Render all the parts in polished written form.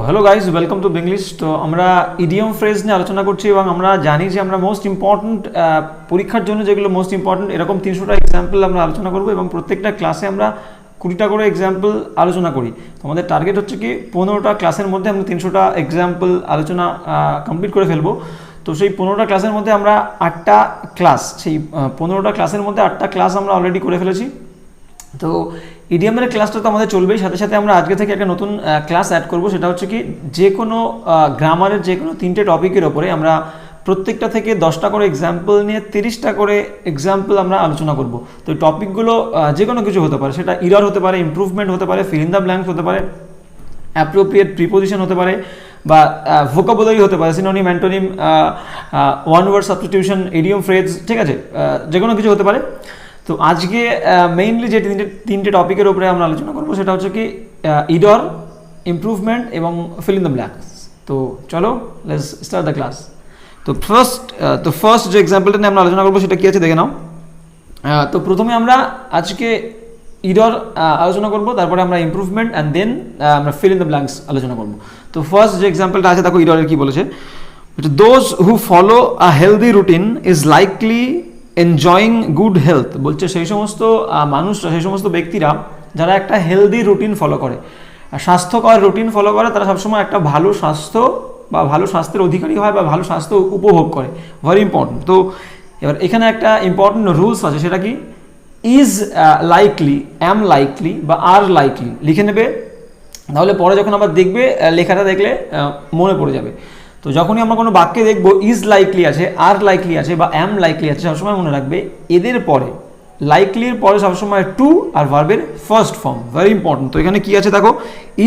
Hello guys, welcome to English. তো আমরা idiom phrase নিয়ে আলোচনা করছি এবং আমরা জানি যে আমরা মোস্ট ইম্পর্ট্যান্ট পরীক্ষার জন্য যেগুলো মোস্ট ইম্পর্ট্যান্ট এরকম 300টা এক্সাম্পল আমরা আলোচনা করবো এবং প্রত্যেকটা ক্লাসে আমরা 20টা করে এক্সাম্পল আলোচনা করি। তো আমাদের টার্গেট হচ্ছে কি 15টা ক্লাসের মধ্যে আমরা 300টা এক্সাম্পল আলোচনা কমপ্লিট করে ফেলবো। তো সেই 15টা ক্লাসের মধ্যে আমরা 8টা ক্লাস, সেই 15টা ক্লাসের মধ্যে 8টা ক্লাস আমরা অলরেডি করে ফেলেছি। তো ইডিয়ামের ক্লাসটা তো আমাদের চলবেই, সাথে সাথে আমরা আজকে থেকে একটা নতুন ক্লাস অ্যাড করব। সেটা হচ্ছে কি যে কোনো গ্রামারের যে কোনো 3টে টপিকের ওপরে আমরা প্রত্যেকটা থেকে 10টা করে এক্সাম্পল নিয়ে 30টা করে এক্সাম্পল আমরা আলোচনা করব। তো এই টপিকগুলো যে কোনো কিছু হতে পারে, সেটা ইরর হতে পারে, ইমপ্রুভমেন্ট হতে পারে, ফিল ইন দ্য ব্ল্যাঙ্কস হতে পারে, অ্যাপ্রোপ্রিয়েট প্রিপোজিশন হতে পারে, বা ভোকাবুলারি হতে পারে, synonym, antonym, one word substitution, idiom phrase, ঠিক আছে, যে কোনো কিছু হতে পারে। তো আজকে মেইনলি যে তিনটে টপিকের উপরে আমরা আলোচনা করবো সেটা হচ্ছে কি ইডর, ইমপ্রুভমেন্ট এবং ফিল ইন দ্য ব্ল্যাঙ্কস। তো চলো লেটস স্টার্ট দ্য ক্লাস। তো ফার্স্ট যে এক্সাম্পলটা নিয়ে আমরা আলোচনা করবো সেটা কি আছে দেখে নাও। তো প্রথমে আমরা আজকে ইডর আলোচনা করবো, তারপরে আমরা ইমপ্রুভমেন্ট অ্যান্ড দেন আমরা ফিল ইন দ্য ব্ল্যাঙ্কস আলোচনা করবো। তো ফার্স্ট যে এক্সাম্পলটা আছে দেখো ইডরের কি বলেছে। Those who follow a healthy routine is likely enjoying good health. বলছে সেই সমস্ত মানুষরা, সেই সমস্ত ব্যক্তিরা যারা একটা হেলদি রুটিন ফলো করে, স্বাস্থ্যকর রুটিন ফলো করে, তারা সবসময় একটা ভালো স্বাস্থ্য বা ভালো স্বাস্থ্যের অধিকারী হয় বা ভালো স্বাস্থ্য উপভোগ করে। Very important. তো এবার এখানে একটা ইম্পর্টেন্ট রুলস আছে, সেটা কি ইজ লাইকলি, অ্যাম লাইকলি বা আর লাইকলি লিখে নেবে, তাহলে পরে যখন আবার দেখবে লেখাটা দেখলে মনে পড়ে যাবে। তো যখনই আমরা কোনো বাক্যে দেখবো ইজ লাইকলি আছে, আর লাইকলি আছে বা অ্যাম লাইকলি আছে, সবসময় মনে রাখবে এদের পরে, লাইকলির পরে সবসময় টু আর ভার্বের ফার্স্ট ফর্ম। Very important. তো এখানে কি আছে দেখো,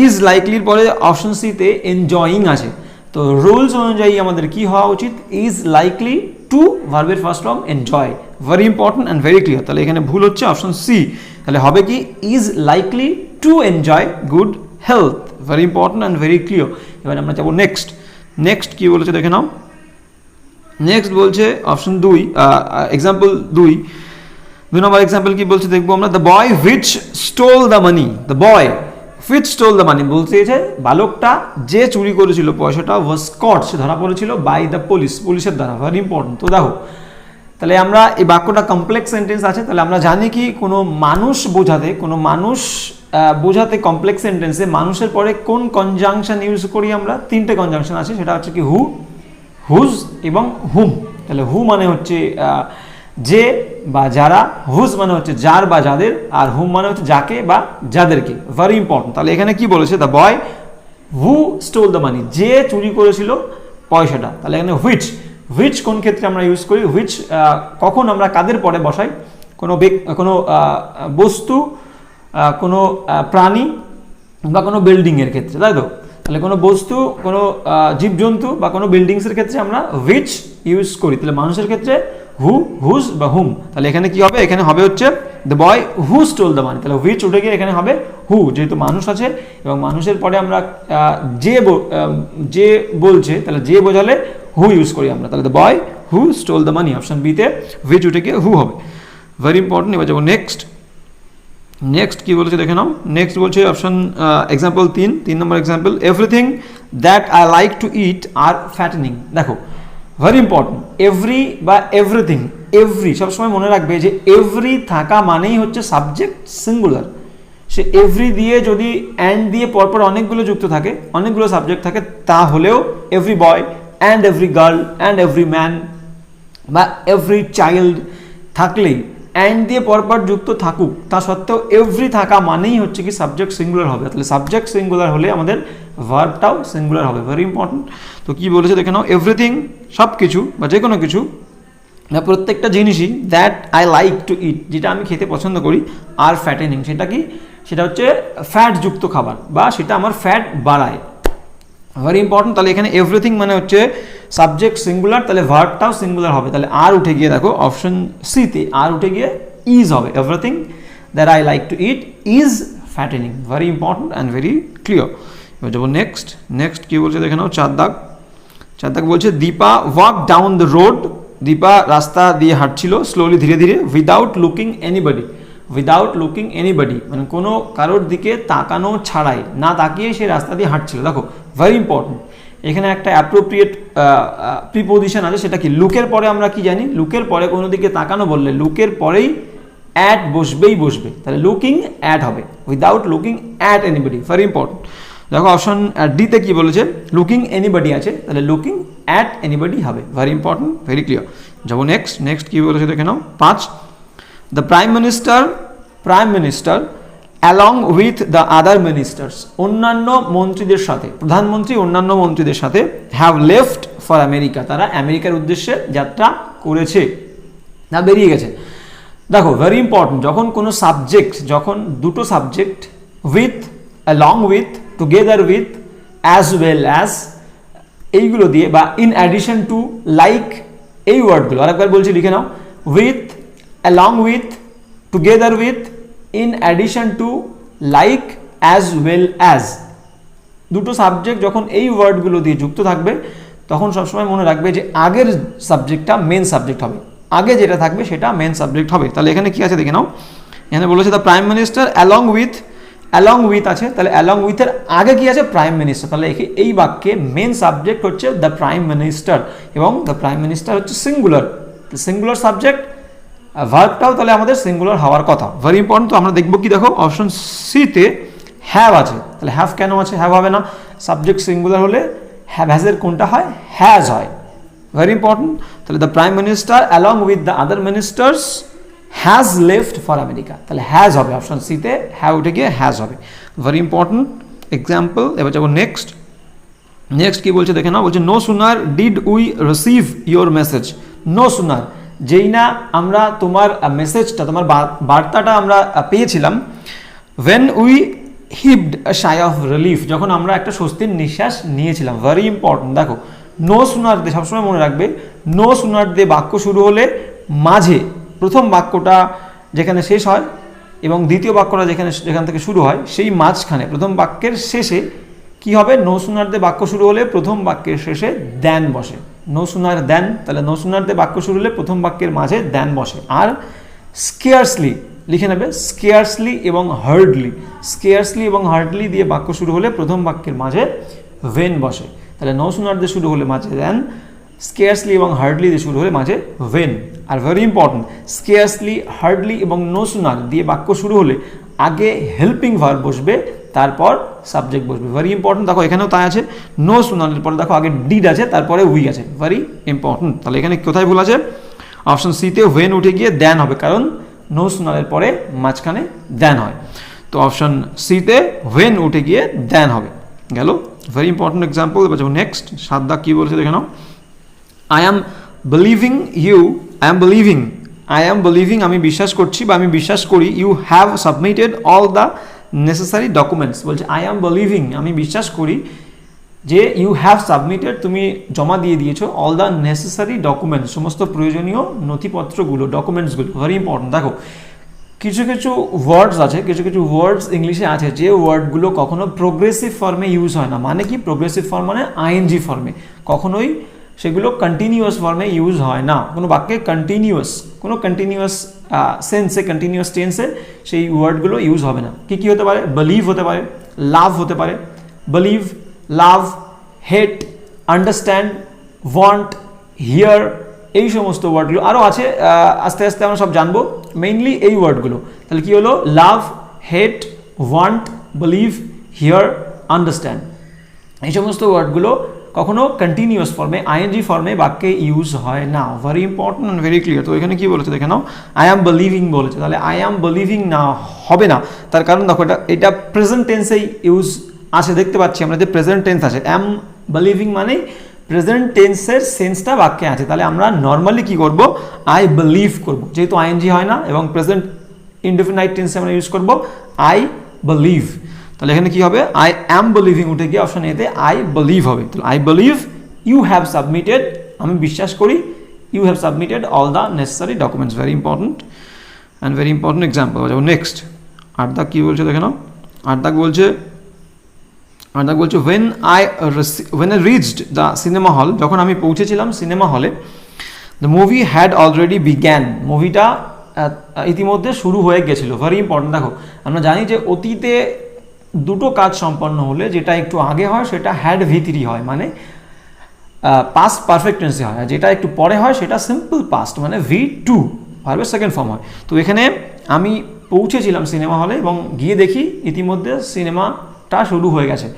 ইজ লাইকলির পরে অপশন সিতে এনজয়িং আছে। তো রুলস অনুযায়ী আমাদের কি হওয়া উচিত, ইজ লাইকলি টু ভার্বের first form enjoy. Very important and very clear. তাহলে এখানে ভুল হচ্ছে অপশন সি। তাহলে হবে কি is likely to enjoy good health. Very important and very clear. এবার আমরা যাবো নেক্সট কি বলেছে দেখে নাও। নেক্সট বলছে অপশন 2, এক্সাম্পল 2 নম্বর এক্সাম্পল কি বলছে দেখবো আমরা। The boy which stole the money, the boy which stole the মানি বলতে চাইছে বালকটা যে চুরি করেছিল পয়সাটা ওয়াজ কট, সে ধরা পড়েছিল বাই দ্য পুলিশ, পুলিশের দ্বারা। Very important. তো দেখো তাহলে আমরা এই বাক্যটা কমপ্লেক্স সেন্টেন্স আছে, তাহলে আমরা জানি কি কোনো মানুষ বোঝাতে কমপ্লেক্স সেন্টেন্সে মানুষের পরে কোন কনজাংশন ইউজ করি আমরা, 3টে কনজাংশন আছে, সেটা হচ্ছে কি হু, হুজ এবং হুম। তাহলে হু মানে হচ্ছে যে বা যারা, হুজ মানে হচ্ছে যার বা যাদের, আর হুম মানে হচ্ছে যাকে বা যাদেরকে। Very important. তাহলে এখানে কি বলেছে, the boy who stole the মানি, যে চুরি করেছিল পয়সাটা। তাহলে এখানে হুইচ কোন ক্ষেত্রে আমরা ইউজ করি, হুইচ কখন আমরা কাদের পরে বসাই, কোনো বস্তু, কোনো প্রাণী বা কোনো বিল্ডিংয়ের ক্ষেত্রে, তাই তো। তাহলে কোনো বস্তু, কোনো জীবজন্তু বা কোনো বিল্ডিংসের ক্ষেত্রে আমরা হুইচ ইউজ করি। তাহলে মানুষের ক্ষেত্রে হু, হুজ বা হুম। তাহলে এখানে কি হবে, এখানে হবে হচ্ছে the boy who stole the মানি। তাহলে হুইচ উঠে গিয়ে এখানে হবে হু, যেহেতু মানুষ আছে এবং মানুষের পরে আমরা যে বলছে, তাহলে যে বোঝালে হু ইউজ করি আমরা। তাহলে the boy who stole the money, option বিতে হুইচ উঠে গিয়ে হু হবে। Very important. এবার যাবো নেক্সট কি বলেছে দেখে নাও। নেক্সট বলছে option example 3 number example, everything that I like to eat are fattening. দেখো ভেরি ইম্পর্টেন্ট, এভরি বা এভরিথিং, এভরি সবসময় মনে রাখবে যে এভরি থাকা মানেই হচ্ছে সাবজেক্ট সিঙ্গুলার। সে এভরি দিয়ে যদি অ্যান্ড দিয়ে পরপর অনেকগুলো যুক্ত থাকে, অনেকগুলো সাবজেক্ট থাকে, তাহলেও every boy and every girl and every man বা এভরি চাইল্ড থাকলেই অ্যান্ড দিয়ে পরপর যুক্ত থাকুক, তা সত্ত্বেও এভরি থাকা মানেই হচ্ছে কি সাবজেক্ট সিঙ্গুলার হবে। তাহলে সাবজেক্ট সিঙ্গুলার হলে আমাদের ভার্বটাও সিঙ্গুলার হবে। Very important. তো কি বলেছে দেখে নাও, এভরিথিং সব কিছু বা যে কোনো কিছু, প্রত্যেকটা জিনিসই, দ্যাট আই লাইক টু ইট যেটা আমি খেতে পছন্দ করি, আর ফ্যাটেনিং সেটা কি, সেটা হচ্ছে ফ্যাটযুক্ত খাবার বা সেটা আমার ফ্যাট বাড়ায়। Very important. তাহলে এখানে এভরিথিং মানে হচ্ছে সাবজেক্ট সিঙ্গুলার, তাহলে ভার্বটাও সিঙ্গুলার হবে। তাহলে আর উঠে গিয়ে দেখো অপশন সিতে আর উঠে গিয়ে ইজ হবে। Everything that I like to it is fattening. Very important and very clear. এবার যাবো নেক্সট কি বলছে দেখে নাও। 4 দাগ বলছে Deepa walk down the road, Deepa রাস্তা দিয়ে হাঁটছিল স্লোলি, ধীরে ধীরে, উইদাউট লুকিং এনিবডি মানে কোনো কারোর দিকে তাকানো ছাড়াই, না তাকিয়ে সে রাস্তা দিয়ে হাঁটছিল। দেখো ভেরি ইম্পর্টেন্ট। এখানে একটা অ্যাপ্রোপ্রিয়েট প্রিপোজিশন আছে, সেটা কি লুকের পরে আমরা কি জানি, লুকের পরে কোনো দিকে তাকানো বললে লুকের পরেই অ্যাট বসবেই বসবে, তাহলে লুকিং অ্যাট হবে, without looking at anybody, very important. দেখো অপশন ডিতে কি বলেছে, লুকিং এনিবডি আছে, তাহলে লুকিং অ্যাট এনিবডি হবে, ভেরি ইম্পর্টেন্ট, ভেরি ক্লিয়ার। যাবো নেক্সট কি বলেছে দেখে নাও 5, the prime minister along with the other ministers, অন্যান্য মন্ত্রীদের সাথে, প্রধানমন্ত্রী অন্যান্য মন্ত্রীদের সাথে হ্যাভ লেফট ফর আমেরিকা, তারা আমেরিকার উদ্দেশ্যে যাত্রা করেছে, না বেরিয়ে গেছে। দেখো ভেরি ইম্পর্টেন্ট, যখন কোনো সাবজেক্ট, যখন দুটো subject with, along with, together with, as well as এইগুলো দিয়ে, বা ইন অ্যাডিশন টু, লাইক, এই ওয়ার্ডগুলো আরেকবার বলছি লিখে নাও, with, along with, together with, in addition to, like, as well as, দুটো সাবজেক্ট যখন এই ওয়ার্ডগুলো দিয়ে যুক্ত থাকবে তখন সবসময় মনে রাখবে যে আগের সাবজেক্টটা মেন সাবজেক্ট হবে, আগে যেটা থাকবে সেটা মেন সাবজেক্ট হবে। তাহলে এখানে কি আছে দেখে নাও, এখানে বলেছে the prime minister along with আছে, তাহলে অ্যালং উইথের আগে কি আছে, প্রাইম মিনিস্টার, তাহলে এই বাক্যে মেন সাবজেক্ট হচ্ছে দ্য প্রাইম মিনিস্টার, এবং দ্য প্রাইম মিনিস্টার হচ্ছে সিঙ্গুলার সাবজেক্ট, ভার্বটাও তাহলে আমাদের সিঙ্গুলার হওয়ার কথা, ভেরি ইম্পর্টেন্ট। তো আমরা দেখবো কি, দেখো অপশন সিতে হ্যাভ আছে, তাহলে হ্যাভ কেন আছে, হ্যাভ হবে না, সাবজেক্ট সিঙ্গুলার হলে হ্যাজের কোনটা হয়, হ্যাজ হয়, ভেরি ইম্পর্টেন্ট। তাহলে the prime minister along with the other ministers has left for America, তাহলে হ্যাজ হবে, অপশন সিতে হ্যাভ উঠে গিয়ে হ্যাজ হবে, ভেরি ইম্পর্টেন্ট এক্সাম্পল। এবার যাবো নেক্সট কি বলছে দেখে নাও, বলছে no sooner did we receive your message, no sooner, যেই না আমরা তোমার মেসেজটা, তোমার বার্তাটা আমরা পেয়েছিলাম, when we heaved a sigh of relief, যখন আমরা একটা স্বস্তির নিঃশ্বাস নিয়েছিলাম, ভেরি ইম্পর্টেন্ট। দেখো নো সুনার দিয়ে সবসময় মনে রাখবে, নো সুনার দিয়ে বাক্য শুরু হলে মাঝে প্রথম বাক্যটা যেখানে শেষ হয় এবং দ্বিতীয় বাক্যটা যেখান থেকে শুরু হয় সেই মাঝখানে প্রথম বাক্যের শেষে কি হবে, নো সুনার দিয়ে বাক্য শুরু হলে প্রথম বাক্যের শেষে দেন বসে, নো সুনার দেন, তাহলে নো সুনার দিয়ে বাক্য শুরু হলে প্রথম বাক্যের মাঝে দেন বসে। আর স্কেয়ার্সলি লিখে নেবে, স্কেয়ার্সলি এবং হার্ডলি দিয়ে বাক্য শুরু হলে প্রথম বাক্যের মাঝে ভেন বসে, তাহলে নো সুনার দিয়ে শুরু হলে মাঝে দেন, স্কেয়ার্সলি এবং হার্ডলি দিয়ে শুরু হলে মাঝে ভেন। আর ভেরি ইম্পর্টেন্ট, স্কেয়ার্সলি, হার্ডলি এবং নো সুনার দিয়ে বাক্য শুরু হলে আগে হেল্পিং ভার্ব বসবে, তারপর সাবজেক্ট বসবে, ভেরি ইম্পর্টেন্ট। দেখো এখানেও তাই আছে, নো সুনারের পরে দেখো আগে ডিড আছে, তারপরে উই আছে, ভেরি ইম্পর্টেন্ট। তাহলে এখানে কোথায় ভুল আছে, অপশন সিতে ওয়েন উঠে গিয়ে দেন হবে, কারণ নো সুনারের পরে মাঝখানে দেন হয়, তো অপশন সিতে ওয়েন উঠে গিয়ে দেন হবে, গেল, ভেরি ইম্পর্টেন্ট এক্সাম্পল। এবার যাবো নেক্সট, 7 দাগ কি বলছে দেখে নাও, আই অ্যাম বিলিভিং, আমি বিশ্বাস করছি বা আমি বিশ্বাস করি, you have submitted all the necessary documents, বলছে আই অ্যাম বিলিভিং, আমি বিশ্বাস করি যে ইউ হ্যাভ সাবমিটেড, তুমি জমা দিয়ে দিয়েছো, অল দ্য নেসেসারি ডকুমেন্টস, সমস্ত প্রয়োজনীয় নথিপত্রগুলো, ডকুমেন্টসগুলো, ভেরি ইম্পর্টেন্ট। দেখো কিছু ওয়ার্ডস আছে, কিছু ওয়ার্ডস ইংলিশে আছে যে ওয়ার্ডগুলো কখনো প্রোগ্রেসিভ ফর্মে ইউজ হয় না, মানে কি প্রোগ্রেসিভ ফর্ম মানে আইএনজি ফর্মে, কখনোই সেগুলো কন্টিনিউয়াস ফর্মে ইউজ হয় না, কোনো বাক্যে কন্টিনিউয়াস সেন্সে, কন্টিনিউয়াস টেন্সে সেই ওয়ার্ডগুলো ইউজ হবে না। কি হতে পারে, বিলিভ হতে পারে, লাভ হতে পারে, believe, love, hate, understand, want, here, এই সমস্ত ওয়ার্ডগুলো আরও আছে, আস্তে আস্তে আমরা সব জানবো, মেইনলি এই ওয়ার্ডগুলো। তাহলে কি হলো, লাভ, হেট, ওয়ান্ট, বিলিভ, হিয়ার, আন্ডারস্ট্যান্ড, এই সমস্ত ওয়ার্ডগুলো কখনো কন্টিনিউয়াস ফর্মে, আইএনজি ফর্মে বাক্যে ইউজ হয় না, very important and very clear. তো এখানে কি বলেছে দেখে নাও, আই অ্যাম বিলিভিং বলেছে, তাহলে আই অ্যাম বিলিভিং না হবে না, তার কারণ দেখো এটা প্রেজেন্ট টেন্সেই ইউজ আছে, দেখতে পাচ্ছি আমরা যে প্রেজেন্ট টেন্স আছে, অ্যাম বিলিভিং মানে প্রেজেন্ট টেন্সের সেন্সটা বাক্যে আছে, তাহলে আমরা নর্মালি কি করব, আই বিলিভ করব, যেহেতু আইএনজি হয় না এবং প্রেজেন্ট ইনডেফিনাইট টেন্সে আমরা ইউজ করব আই বিলিভ, তাহলে এখানে কি হবে, আই অ্যাম বিলিভিং উঠে গিয়ে অপশন এতে আই বিলিভ হবে, তাহলে I believe you have submitted, আমি বিশ্বাস করি, you have submitted all the necessary documents, very important and very important example. যাবো নেক্সট, 8 দাগ কি বলছে দেখে নাও, 8 দাগ বলছে when I reached the cinema hall, যখন আমি পৌঁছেছিলাম সিনেমা হলে, the movie had already began, মুভিটা ইতিমধ্যে শুরু হয়ে গেছিল, ভেরি ইম্পর্টেন্ট। দেখো আমরা জানি যে অতীতে দুটো কাজ সম্পন্ন হলে যেটা একটু আগে হয় সেটা হ্যাড V3 হয়, মানে পাস্ট পারফেক্ট টেন্সে হয়, আর যেটা একটু পরে হয় সেটা সিম্পল পাস্ট মানে V2 ভার্বের সেকেন্ড ফর্ম হয়। তো এখানে আমি পৌঁছেছিলাম সিনেমা হলে এবং গিয়ে দেখি ইতিমধ্যে সিনেমাটা শুরু হয়ে গেছে।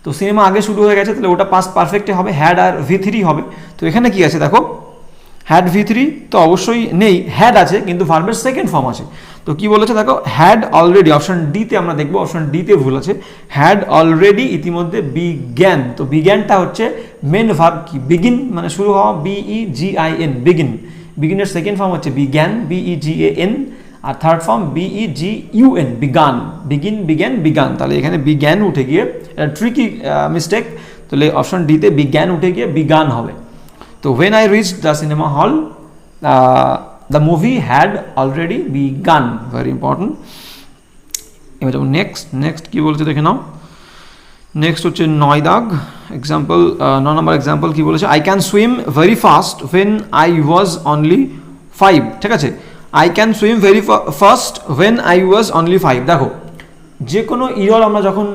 তো সিনেমা আগে শুরু হয়ে গেছে, তাহলে ওটা পাস্ট পারফেক্টে হবে, হ্যাড আর V3 হবে। তো এখানে কি আছে দেখো, হ্যাড V3 তো অবশ্যই নেই, হ্যাড আছে কিন্তু ভার্বের সেকেন্ড ফর্ম আছে। তো কি বলেছে দেখো, হ্যাড অলরেডি, অপশন ডিতে আমরা দেখবো, অপশন ডিতে ভুল আছে, হ্যাড অলরেডি ইতিমধ্যে বিগ্যান। তো বিগ্যানটা হচ্ছে মেন ভার্ব কি, বিগিন মানে শুরু হওয়া, BEGIN বিগিন। বিগিনের সেকেন্ড ফর্ম হচ্ছে বিগ্যান, BEGAN, আর third form BEGUN begun, begin began begun. তাহলে এখানে বিগ্যান উঠে গিয়ে ট্রিকি মিস্টেক, তাহলে অপশন ডিতে বিগ্যান উঠে গিয়ে বিগান হবে। তো when I reached the cinema hall, the movie had already begun, very important. এবার যাবো নেক্সট কি বলছে দেখে নাও। নেক্সট হচ্ছে 9 দাগ এক্সাম্পল, 9 নম্বর এক্সাম্পল কি বলেছে, I can swim very fast when I was only 5, ঠিক আছে, I can swim very fast when I was only 5। দেখো যে কোনো ইরর আমরা যখন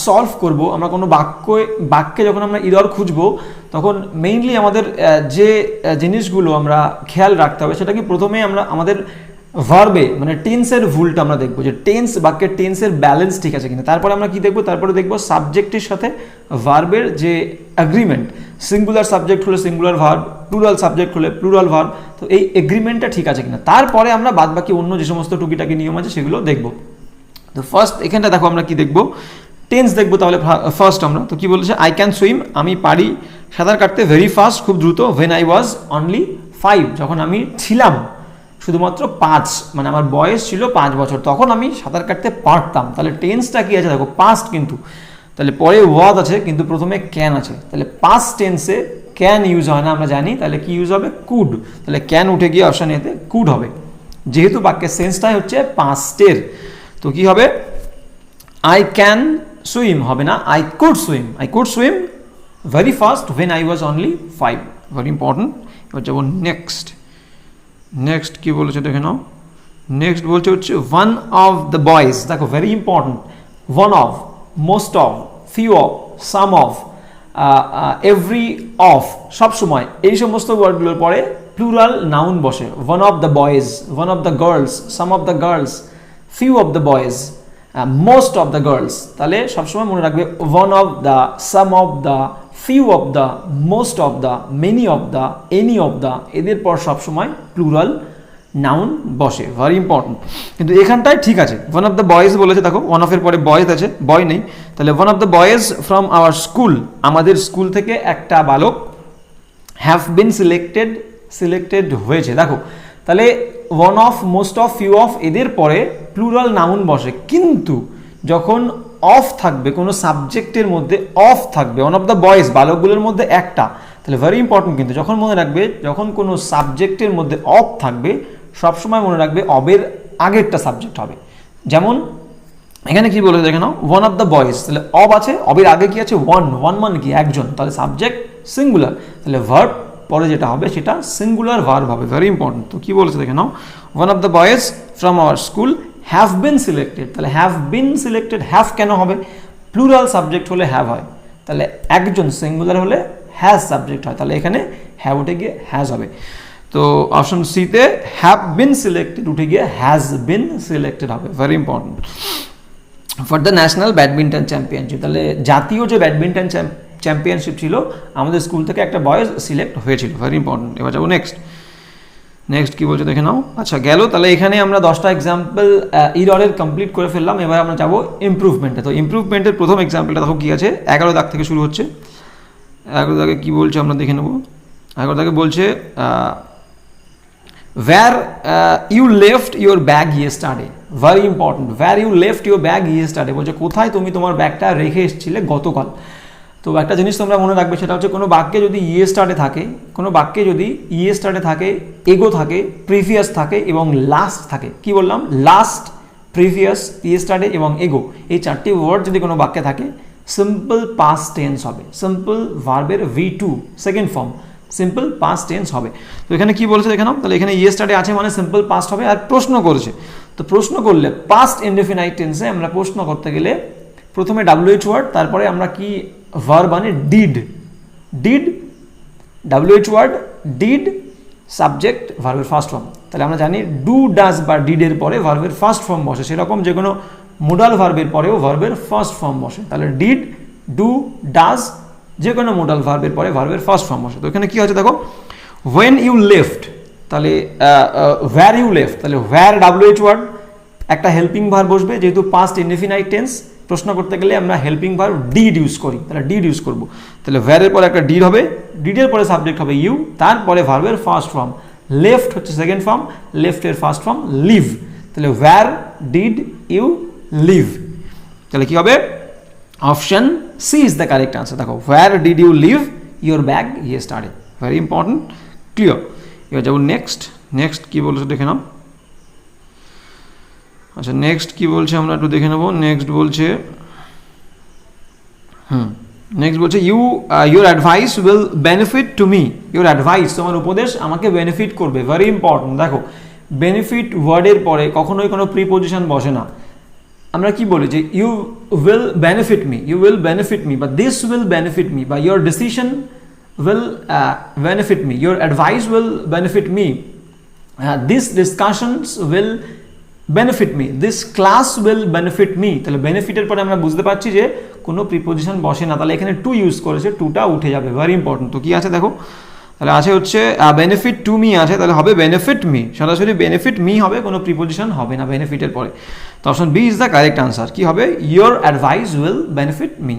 সলভ করব, আমরা কোনো বাক্যে যখন আমরা ইরর খুঁজবো, তখন মেইনলি আমাদের যে জিনিসগুলো আমরা খেয়াল রাখতে হবে সেটা কি, প্রথমে আমরা আমাদের ভার্বে মানে টেন্সের ভুলটা আমরা দেখবো, যে টেন্স, বাক্যের টেন্সের ব্যালেন্স ঠিক আছে কিনা। তারপরে আমরা কি দেখবো, তারপরে দেখবো সাবজেক্টের সাথে ভার্বের যে এগ্রিমেন্ট, সিঙ্গুলার সাবজেক্ট হলে সিঙ্গুলার ভার্ব, প্লুরাল সাবজেক্ট হলে প্লুরাল ভার্ব, তো এই এগ্রিমেন্টটা ঠিক আছে কিনা। তারপরে আমরা বাদবাকি অন্য যে সমস্ত টুকিটাকি নিয়ম আছে সেগুলো দেখবো। তো ফার্স্ট এখানটা দেখো আমরা কি দেখবো, টেন্স দেখবো। তাহলে ফার্স্ট আমরা তো কি বলেছে, আই ক্যান সুইম, আমি পারি সাঁতার কাটতে, ভেরি ফাস্ট খুব দ্রুত, when I was only 5, যখন আমি ছিলাম শুধুমাত্র 5, মানে আমার বয়স ছিল 5 বছর, তখন আমি সাঁতার কাটতে পারতাম। তাহলে টেন্সটা কি আছে দেখো, পাস্ট কিন্তু, তাহলে পরে ওয়াজ আছে কিন্তু প্রথমে ক্যান আছে, তাহলে পাস্ট টেন্সে ক্যান ইউজ হয় না আমরা জানি, তাহলে কি ইউজ হবে, কুড। তাহলে ক্যান উঠে গিয়ে অপশন এতে কুড হবে, যেহেতু বাক্যের সেন্সটাই হচ্ছে পাস্টের। তো কি হবে, আই ক্যান সুইম হবে না, I could swim very fast when I was only 5, very important. এবার যাবো নেক্সট কি বলেছে দেখে নাও। নেক্সট বলছে হচ্ছে ওয়ান অফ দ্য বয়েজ, দেখো very important, one of, most of, few of, some of, every of, সবসময় এই সমস্ত ওয়ার্ডগুলোর পরে প্লুরাল নাউন বসে। One of the boys, one of the girls, some of the girls, few of the boys, most of the girls। তাহলে সবসময় মনে রাখবে one of the, some of the, few of the, most of the, many of the, any of the, এদের পর সবসময় plural noun বসে, very important. কিন্তু এখানটায় ঠিক আছে, ওয়ান অফ দ্য বয়েজ বলেছে, দেখো ওয়ান অফের পরে বয়েজ আছে, বয় নেই, তাহলে one of the boys from our school, আমাদের স্কুল থেকে একটা বালক, হ্যাভ বিন সিলেক্টেড হয়েছে। দেখো তাহলে one of, most of, few of এদের পরে প্লুরাল নাউন বসে, কিন্তু যখন অফ থাকবে কোনো সাবজেক্টের মধ্যে, অফ থাকবে, ওয়ান অফ দ্য বয়েজ বালকগুলোর মধ্যে একটা, তাহলে ভেরি ইম্পর্টেন্ট। কিন্তু যখন মনে রাখবে, যখন কোনো সাবজেক্টের মধ্যে অফ থাকবে, সবসময় মনে রাখবে অবের আগেরটা সাবজেক্ট হবে। যেমন এখানে কি বলে দেখে নাও, ওয়ান অফ দ্য বয়েজ, তাহলে অব আছে, অবের আগে কি আছে, ওয়ান মানে কি একজন, তাহলে সাবজেক্ট সিঙ্গুলার, তাহলে ভার্ব পরে যেটা হবে সেটা সিঙ্গুলার ভার্ব হবে, ভেরি ইম্পর্টেন্ট। তো কি বলেছে দেখে নাও, one of the boys from our school have been selected, তাহলে হ্যাভ বিন সিলেক্টেড, হ্যাভ কেন হবে, প্লুরাল সাবজেক্ট হলে হ্যাভ হয়, তাহলে একজন সিঙ্গুলার হলে হ্যাজ সাবজেক্ট হয়, তাহলে এখানে হ্যাভ উঠে গিয়ে হ্যাজ হবে। তো অপশন সিতে হ্যাভ বিন সিলেক্টেড উঠে গিয়ে হ্যাজ বিন সিলেক্টেড হবে, very important. For the national badminton championship, তাহলে জাতীয় যে ব্যাডমিন্টন চ্যাম্পিয়নশিপ ছিল আমাদের স্কুল থেকে একটা বয়েজ সিলেক্ট হয়েছিল, ভেরি ইম্পর্টেন্ট। এবার যাবো নেক্সট কি বলছে দেখে নাও। আচ্ছা গেল, তাহলে এখানে আমরা 10টা এক্সাম্পল ইররের কমপ্লিট করে ফেললাম। এবার আমরা যাবো ইমপ্রুভমেন্টে। তো ইমপ্রুভমেন্টের প্রথম এক্সাম্পলটা দেখো কি আছে, 11 দাগ থেকে শুরু হচ্ছে। 11 দাগে কি বলছে আমরা দেখে নেব। 11 দাগে বলছে where you left your bag yesterday, very important, where you left your bag yesterday, বলছে কোথায় তুমি তোমার ব্যাগটা রেখে এসেছিলে গতকাল। তো একটা জিনিস তোমরা মনে রাখবে, সেটা হচ্ছে কোনো বাক্যে যদি ইয়েস্টারডে থাকে, কোনো বাক্যে যদি ইয়েস্টারডে থাকে, এগো থাকে, প্রিভিয়াস থাকে এবং লাস্ট থাকে, কি বললাম, লাস্ট, প্রিভিয়াস, ইয়েস্টারডে এবং এগো, এই 4টি ওয়ার্ড যদি কোনো বাক্যে থাকে, সিম্পল পাস্ট টেন্স হবে, সিম্পল ভার্বের V2 second form, simple past tense হবে। তো এখানে কি বলছে দেখে নাও, তাহলে এখানে ইয়েস্টারডে আছে মানে সিম্পল পাস্ট হবে। আর প্রশ্ন করেছে, তো প্রশ্ন করলে পাস্ট ইনডেফিনাইট টেন্সে আমরা প্রশ্ন করতে গেলে প্রথমে WH ওয়ার্ড, তারপরে আমরা কি ভার্ব মানে did, WH word, did, subject, ভার্বের ফার্স্ট ফর্ম। তাহলে আমরা জানি ডু ডাজ বা ডিডের পরে ভার্বের ফার্স্ট ফর্ম বসে, সেরকম যে কোনো মোডাল ভার্বের পরেও ভার্বের ফার্স্ট ফর্ম বসে। তাহলে ডিড, ডু, ডাজ, যে কোনো মোডাল ভার্বের পরে ভার্বের ফার্স্ট ফর্ম বসে। তো এখানে কি হচ্ছে দেখো, when you left, তাহলে where you left, তাহলে where WH ওয়ার্ড, একটা হেল্পিং ভার্ব বসবে, যেহেতু পাস্ট ইনডেফিনাইট টেন্স, প্রশ্ন করতে গেলে আমরা হেল্পিং ভার্ব ডিড ইউজ করি, তাহলে ডিড ইউজ করব। তাহলে where এর পরে একটা ডিড হবে, ডিডের পরে সাবজেক্ট হবে ইউ, তারপরে ভার্বের ফার্স্ট ফর্ম, লেফট হচ্ছে সেকেন্ড ফর্ম, লেফটের ফার্স্ট ফর্ম লিভ, তাহলে where did you live, তাহলে কি হবে, option C is the correct answer. দেখো where did you leave your bag yesterday, very important, clear. এবার যাবো নেক্সট কি বলছে দেখে নাও। আচ্ছা নেক্সট কি বলছে আমরা একটু দেখে নেবো। নেক্সট বলছে your advice will benefit to me, your advice, তোমার উপদেশ আমাকে বেনিফিট করবে, ভেরি ইম্পর্টেন্ট। দেখো বেনিফিট ওয়ার্ডের পরে কখনোই কোনো প্রিপোজিশন বসে না। আমরা কি বলি যে ইউ উইল বেনিফিট মি, বা দিস উইল বেনিফিট মি, বা your decision will benefit me, your advice will benefit me, this discussions will benefit me, this class will benefit me। তাহলে বেনিফিটের পরে আমরা বুঝতে পারছি যে কোনো প্রিপোজিশন বসে না, তাহলে এখানে টু ইউজ করেছে, টুটা উঠে যাবে, ভেরি ইম্পর্টেন্ট। তো কি আছে দেখো, তাহলে আছে হচ্ছে বেনিফিট টু মি আছে, তাহলে হবে বেনিফিট মি, সরাসরি বেনিফিট মি হবে, কোনো প্রিপোজিশন হবে না বেনিফিটের পরে। তো option B is the correct answer. কি হবে, your advice will benefit me.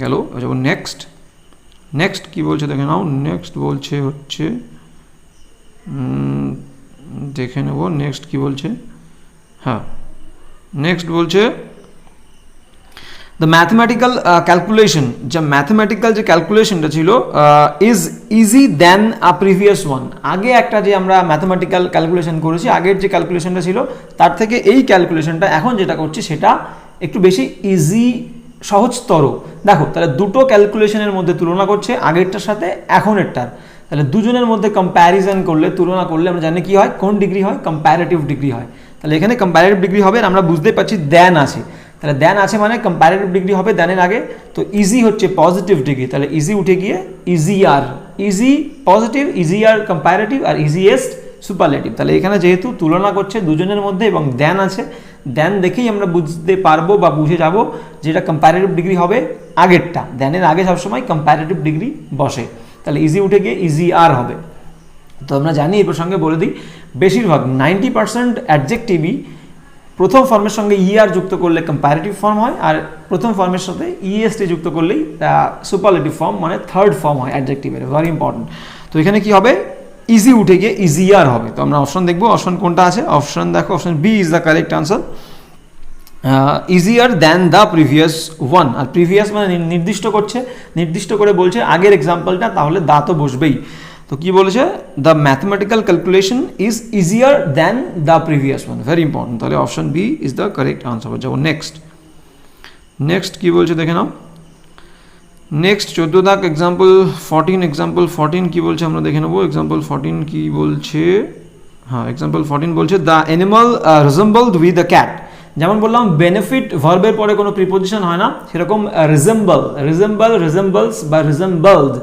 গেল, যাব নেক্সট কি বলছে দেখে নাও। নেক্সট বলছে হচ্ছে দেখে নেব নেক্সট কি বলছে। হ্যাঁ নেক্সট বলছে দ্য ম্যাথমেটিক্যাল ক্যালকুলেশন, যে ম্যাথমেটিক্যাল যে ক্যালকুলেশনটা ছিল is easy than a previous one. আগে একটা যে আমরা ম্যাথমেটিক্যাল ক্যালকুলেশন করেছি, আগের যে ক্যালকুলেশনটা ছিল তার থেকে এই ক্যালকুলেশনটা এখন যেটা করছি সেটা একটু বেশি ইজি, সহজতর। দেখো তাহলে দুটো ক্যালকুলেশনের মধ্যে তুলনা করছে, আগেরটার সাথে এখনেরটার। তাহলে দুজনের মধ্যে কম্প্যারিজন করলে, তুলনা করলে আমরা জানি কি হয়, কোন ডিগ্রি হয়, কম্প্যারেটিভ ডিগ্রি হয়। তাহলে এখানে কম্প্যারেটিভ ডিগ্রি হবে, আমরা বুঝতে পারছি দ্যান আছে, তাহলে দ্যান আছে মানে কম্প্যারেটিভ ডিগ্রি হবে দ্যানের আগে। তো ইজি হচ্ছে পজিটিভ ডিগ্রি, তাহলে ইজি উঠে গিয়ে ইজিআর, ইজি পজিটিভ, ইজিআর কম্প্যারেটিভ, আর ইজিয়েস্ট সুপারলেটিভ। তাহলে এখানে যেহেতু তুলনা করছে দুজনের মধ্যে এবং দ্যান আছে, দ্যান দেখেই আমরা বুঝতে পারবো বা বুঝে যাব যেটা কম্প্যারেটিভ ডিগ্রি হবে আগেরটা, দ্যানের আগে সবসময় কম্প্যারেটিভ ডিগ্রি বসে। তাহলে ইজি উঠে গিয়ে ইজিআর হবে। তো আমরা জানি এই প্রসঙ্গে বলে দিই, বেশিরভাগ 90% অ্যাডজেক্টিভই প্রথম ফর্মের সঙ্গে ইআর যুক্ত করলে কম্প্যারেটিভ ফর্ম হয়, আর প্রথম ফর্মের সাথে ইএসটি যুক্ত করলেই সুপারলেটিভ ফর্ম মানে থার্ড ফর্ম হয় অ্যাডজেক্টিভের, ভেরি ইম্পর্টেন্ট। তো এখানে কি হবে, ইজি উঠে গিয়ে ইজিআর হবে। তো আমরা অপশন দেখবো, অপশন কোনটা আছে, অপশন দেখো, option B is the correct answer, easier than the previous one. আর প্রিভিয়াস মানে নির্দিষ্ট করছে, নির্দিষ্ট করে বলছে আগের এক্সাম্পলটা, তাহলে দা তো বসবেই। তো কি বলেছে, the mathematical calculation is easier than the previous one, very important. তাহলে option B is the correct answer. যাবো নেক্সট কি বলছে দেখে নাও। নেক্সট 14 দাগ এক্সাম্পল 14 কি বলছে আমরা দেখে নেবো। এক্সাম্পল 14 কি বলছে, হ্যাঁ এক্সাম্পল 14 বলছে the animal resembled with the cat. যেমন বললাম বেনিফিট ভার্বের পরে কোনো প্রিপোজিশন হয় না, সেরকম রিজেম্বলস বা রিজেম্বলড,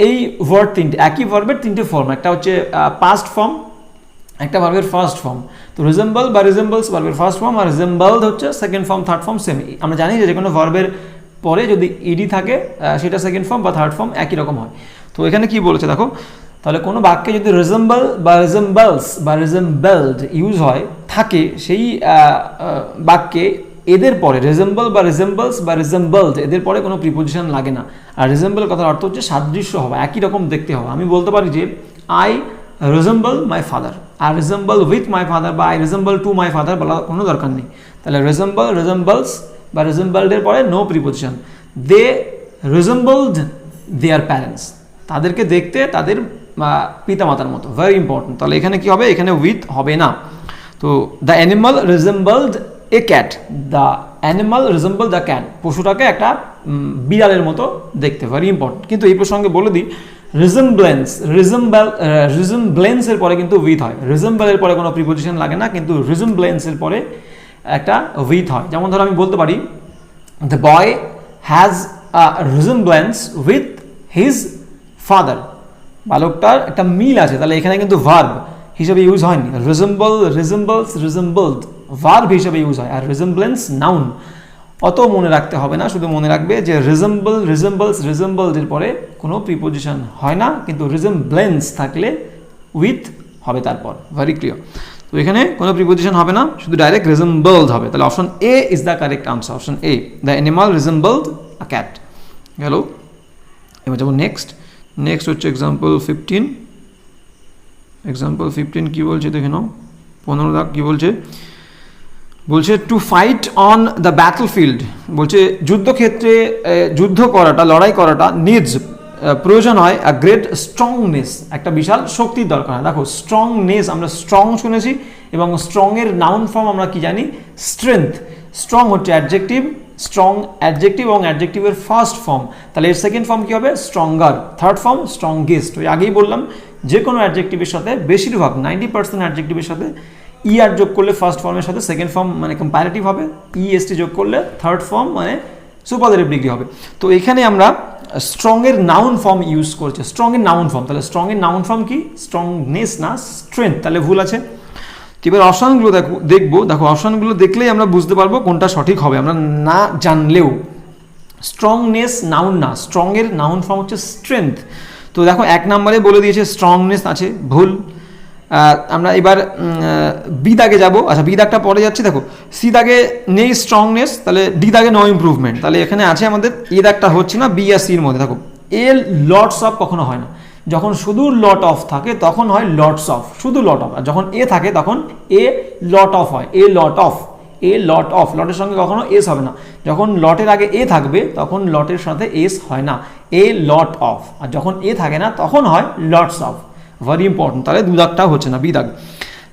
এই ওয়ার্ড তিনটে, একই ভার্বের তিনটে ফর্ম, একটা হচ্ছে পাস্ট ফর্ম, একটা ভার্বের ফার্স্ট ফর্ম। তো রিজেম্বল বা রিজেম্বলস ভার্বের ফার্স্ট ফর্ম, আর রিজেম্বলড হচ্ছে second form, third form same. আমরা জানি যে কোনো ভার্বের পরে যদি ইডি থাকে সেটা সেকেন্ড ফর্ম বা থার্ড ফর্ম একই রকম হয়। তো এখানে কি বলেছে দেখো, তাহলে কোনো বাক্যে যদি রিজেম্বল বা রিজেম্বলস বা রিজেম্বলড ইউজ হয় থাকে, সেই বাক্যে এদের পরে রিজেম্বল বা রিজেম্বলস বা রিজেম্বলড এদের পরে কোনো প্রিপোজিশন লাগে না। আর রিজেম্বল কথার অর্থ হচ্ছে সাদৃশ্য হওয়া, একই রকম দেখতে হবে। আমি বলতে পারি যে I resemble my father, I resemble with my father বা I resemble to my father বলার কোনো দরকার নেই। তাহলে রিজেম্বল, রিজেম্বলস বা রিজেম্বলডের পরে no preposition. They resembled their parents, তাদেরকে দেখতে তাদের পিতামাতার মতো, ভেরি ইম্পর্টেন্ট। তাহলে এখানে কি হবে, এখানে উইথ হবে না। তো the animal resembled a cat, the animal resemble the cat, পশুটাকে একটা বিড়ালের মতো দেখতে, ভেরি ইম্পর্টেন্ট। কিন্তু এই প্রসঙ্গে বলে দিই, রিজেম্বলেন্সের পরে কিন্তু উইথ হয়, রিজেম্বলের পরে কোনো প্রিপোজিশন লাগে না, কিন্তু রিজেম্বলেন্সের পরে একটা উইথ হয়। যেমন ধরো আমি বলতে পারি the boy has a resemblance with his father, বালকটার একটা মিল আছে, তাহলে এখানে কিন্তু ভার্ব হিসেবে ইউজ হয়নি, রিজেম্বল, রিজেম্বলস, রিজেম্বলড ভার্ব হিসেবে ইউজ হয়, আর রিজেম্বলেন্স নাউন। অত মনে রাখতে হবে না, শুধু মনে রাখবে যে রিজেম্বল, রিজেম্বলস, রিজেম্বলড-এর পরে কোনো প্রিপোজিশন হয় না, কিন্তু রিজেম্বলেন্স থাকলে উইথ হবে তারপর, ভেরি ক্লিয়ার। তো এখানে কোনো প্রিপোজিশন হবে না, শুধু ডাইরেক্ট রিজেম্বলড হবে। তাহলে option A is the correct answer, option A, the animal resembled a cat. গেল, এবার যাবো নেক্সট। নেক্সট হচ্ছে এক্সাম্পল 15। এক্সাম্পল 15 কি বলছে দেখে নাও, 15 দাগ কি বলছে, বলছে to fight on the battle field, বলছে যুদ্ধক্ষেত্রে যুদ্ধ করাটা, লড়াই করাটা, নিডস প্রয়োজন হয় আ গ্রেট স্ট্রংনেস, একটা বিশাল শক্তির দরকার হয়। দেখো স্ট্রংনেস, আমরা স্ট্রং শুনেছি, এবং স্ট্রংয়ের নাউন ফর্ম আমরা কি জানি, স্ট্রেংথ। স্ট্রং হচ্ছে অ্যাডজেক্টিভ, স্ট্রং অ্যাডজেক্টিভ এবং অ্যাডজেক্টিভের ফার্স্ট ফর্ম, তাহলে এর সেকেন্ড ফর্ম কি হবে, স্ট্রঙ্গার। Third form strongest. ওই আগেই বললাম যে কোনো অ্যাডজেক্টিভের সাথে বেশিরভাগ 90% অ্যাডজেক্টিভের সাথে আর যোগ করলে ফার্স্ট ফর্মের সাথে সেকেন্ড ফর্ম মানে কম্পারেটিভ হবে, ইএসটি যোগ করলে থার্ড ফর্ম মানে সুপারলেটিভ ডিগ্রি হবে। তো এখানে আমরা স্ট্রংয়ের নাউন ফর্ম ইউজ করছি, স্ট্রংয়ের নাউন ফর্ম, তাহলে স্ট্রংয়ের নাউন ফর্ম কি, স্ট্রংনেস না স্ট্রেংথ, তাহলে ভুল আছে। এবার অপশানগুলো দেখবো, দেখো অপশানগুলো দেখলেই আমরা বুঝতে পারবো কোনটা সঠিক হবে, আমরা না জানলেও। স্ট্রংনেস নাউন না, স্ট্রংয়ের নাউন ফর্ম হচ্ছে স্ট্রেংথ। তো দেখো 1 নম্বরে বলে দিয়েছে স্ট্রংনেস আছে, ভুল। আমরা এবার বি দাগে যাবো, আচ্ছা বি দাগটা পরে যাচ্ছি। দেখো সি দাগে নেই স্ট্রংনেস, তাহলে ডি দাগে নো ইমপ্রুভমেন্ট, তাহলে এখানে আছে আমাদের এ দাগটা হচ্ছে না, বি আর সির মধ্যে। দেখো এ লটস অফ কখনো হয় না, যখন শুধু লট অফ থাকে তখন হয় লটস অফ, শুধু লট অফ, আর যখন এ থাকে তখন এ লট অফ হয়, এ lot of, A lot of. লটের সঙ্গে কখনো এস হবে না, যখন লটের আগে এ থাকবে তখন লটের সাথে এস হয় না, এ লট অফ, আর যখন এ থাকে না তখন হয় লটস অফ, ভেরি ইম্পর্টেন্ট। তাহলে দু দাগটা হচ্ছে না, বি দাগ।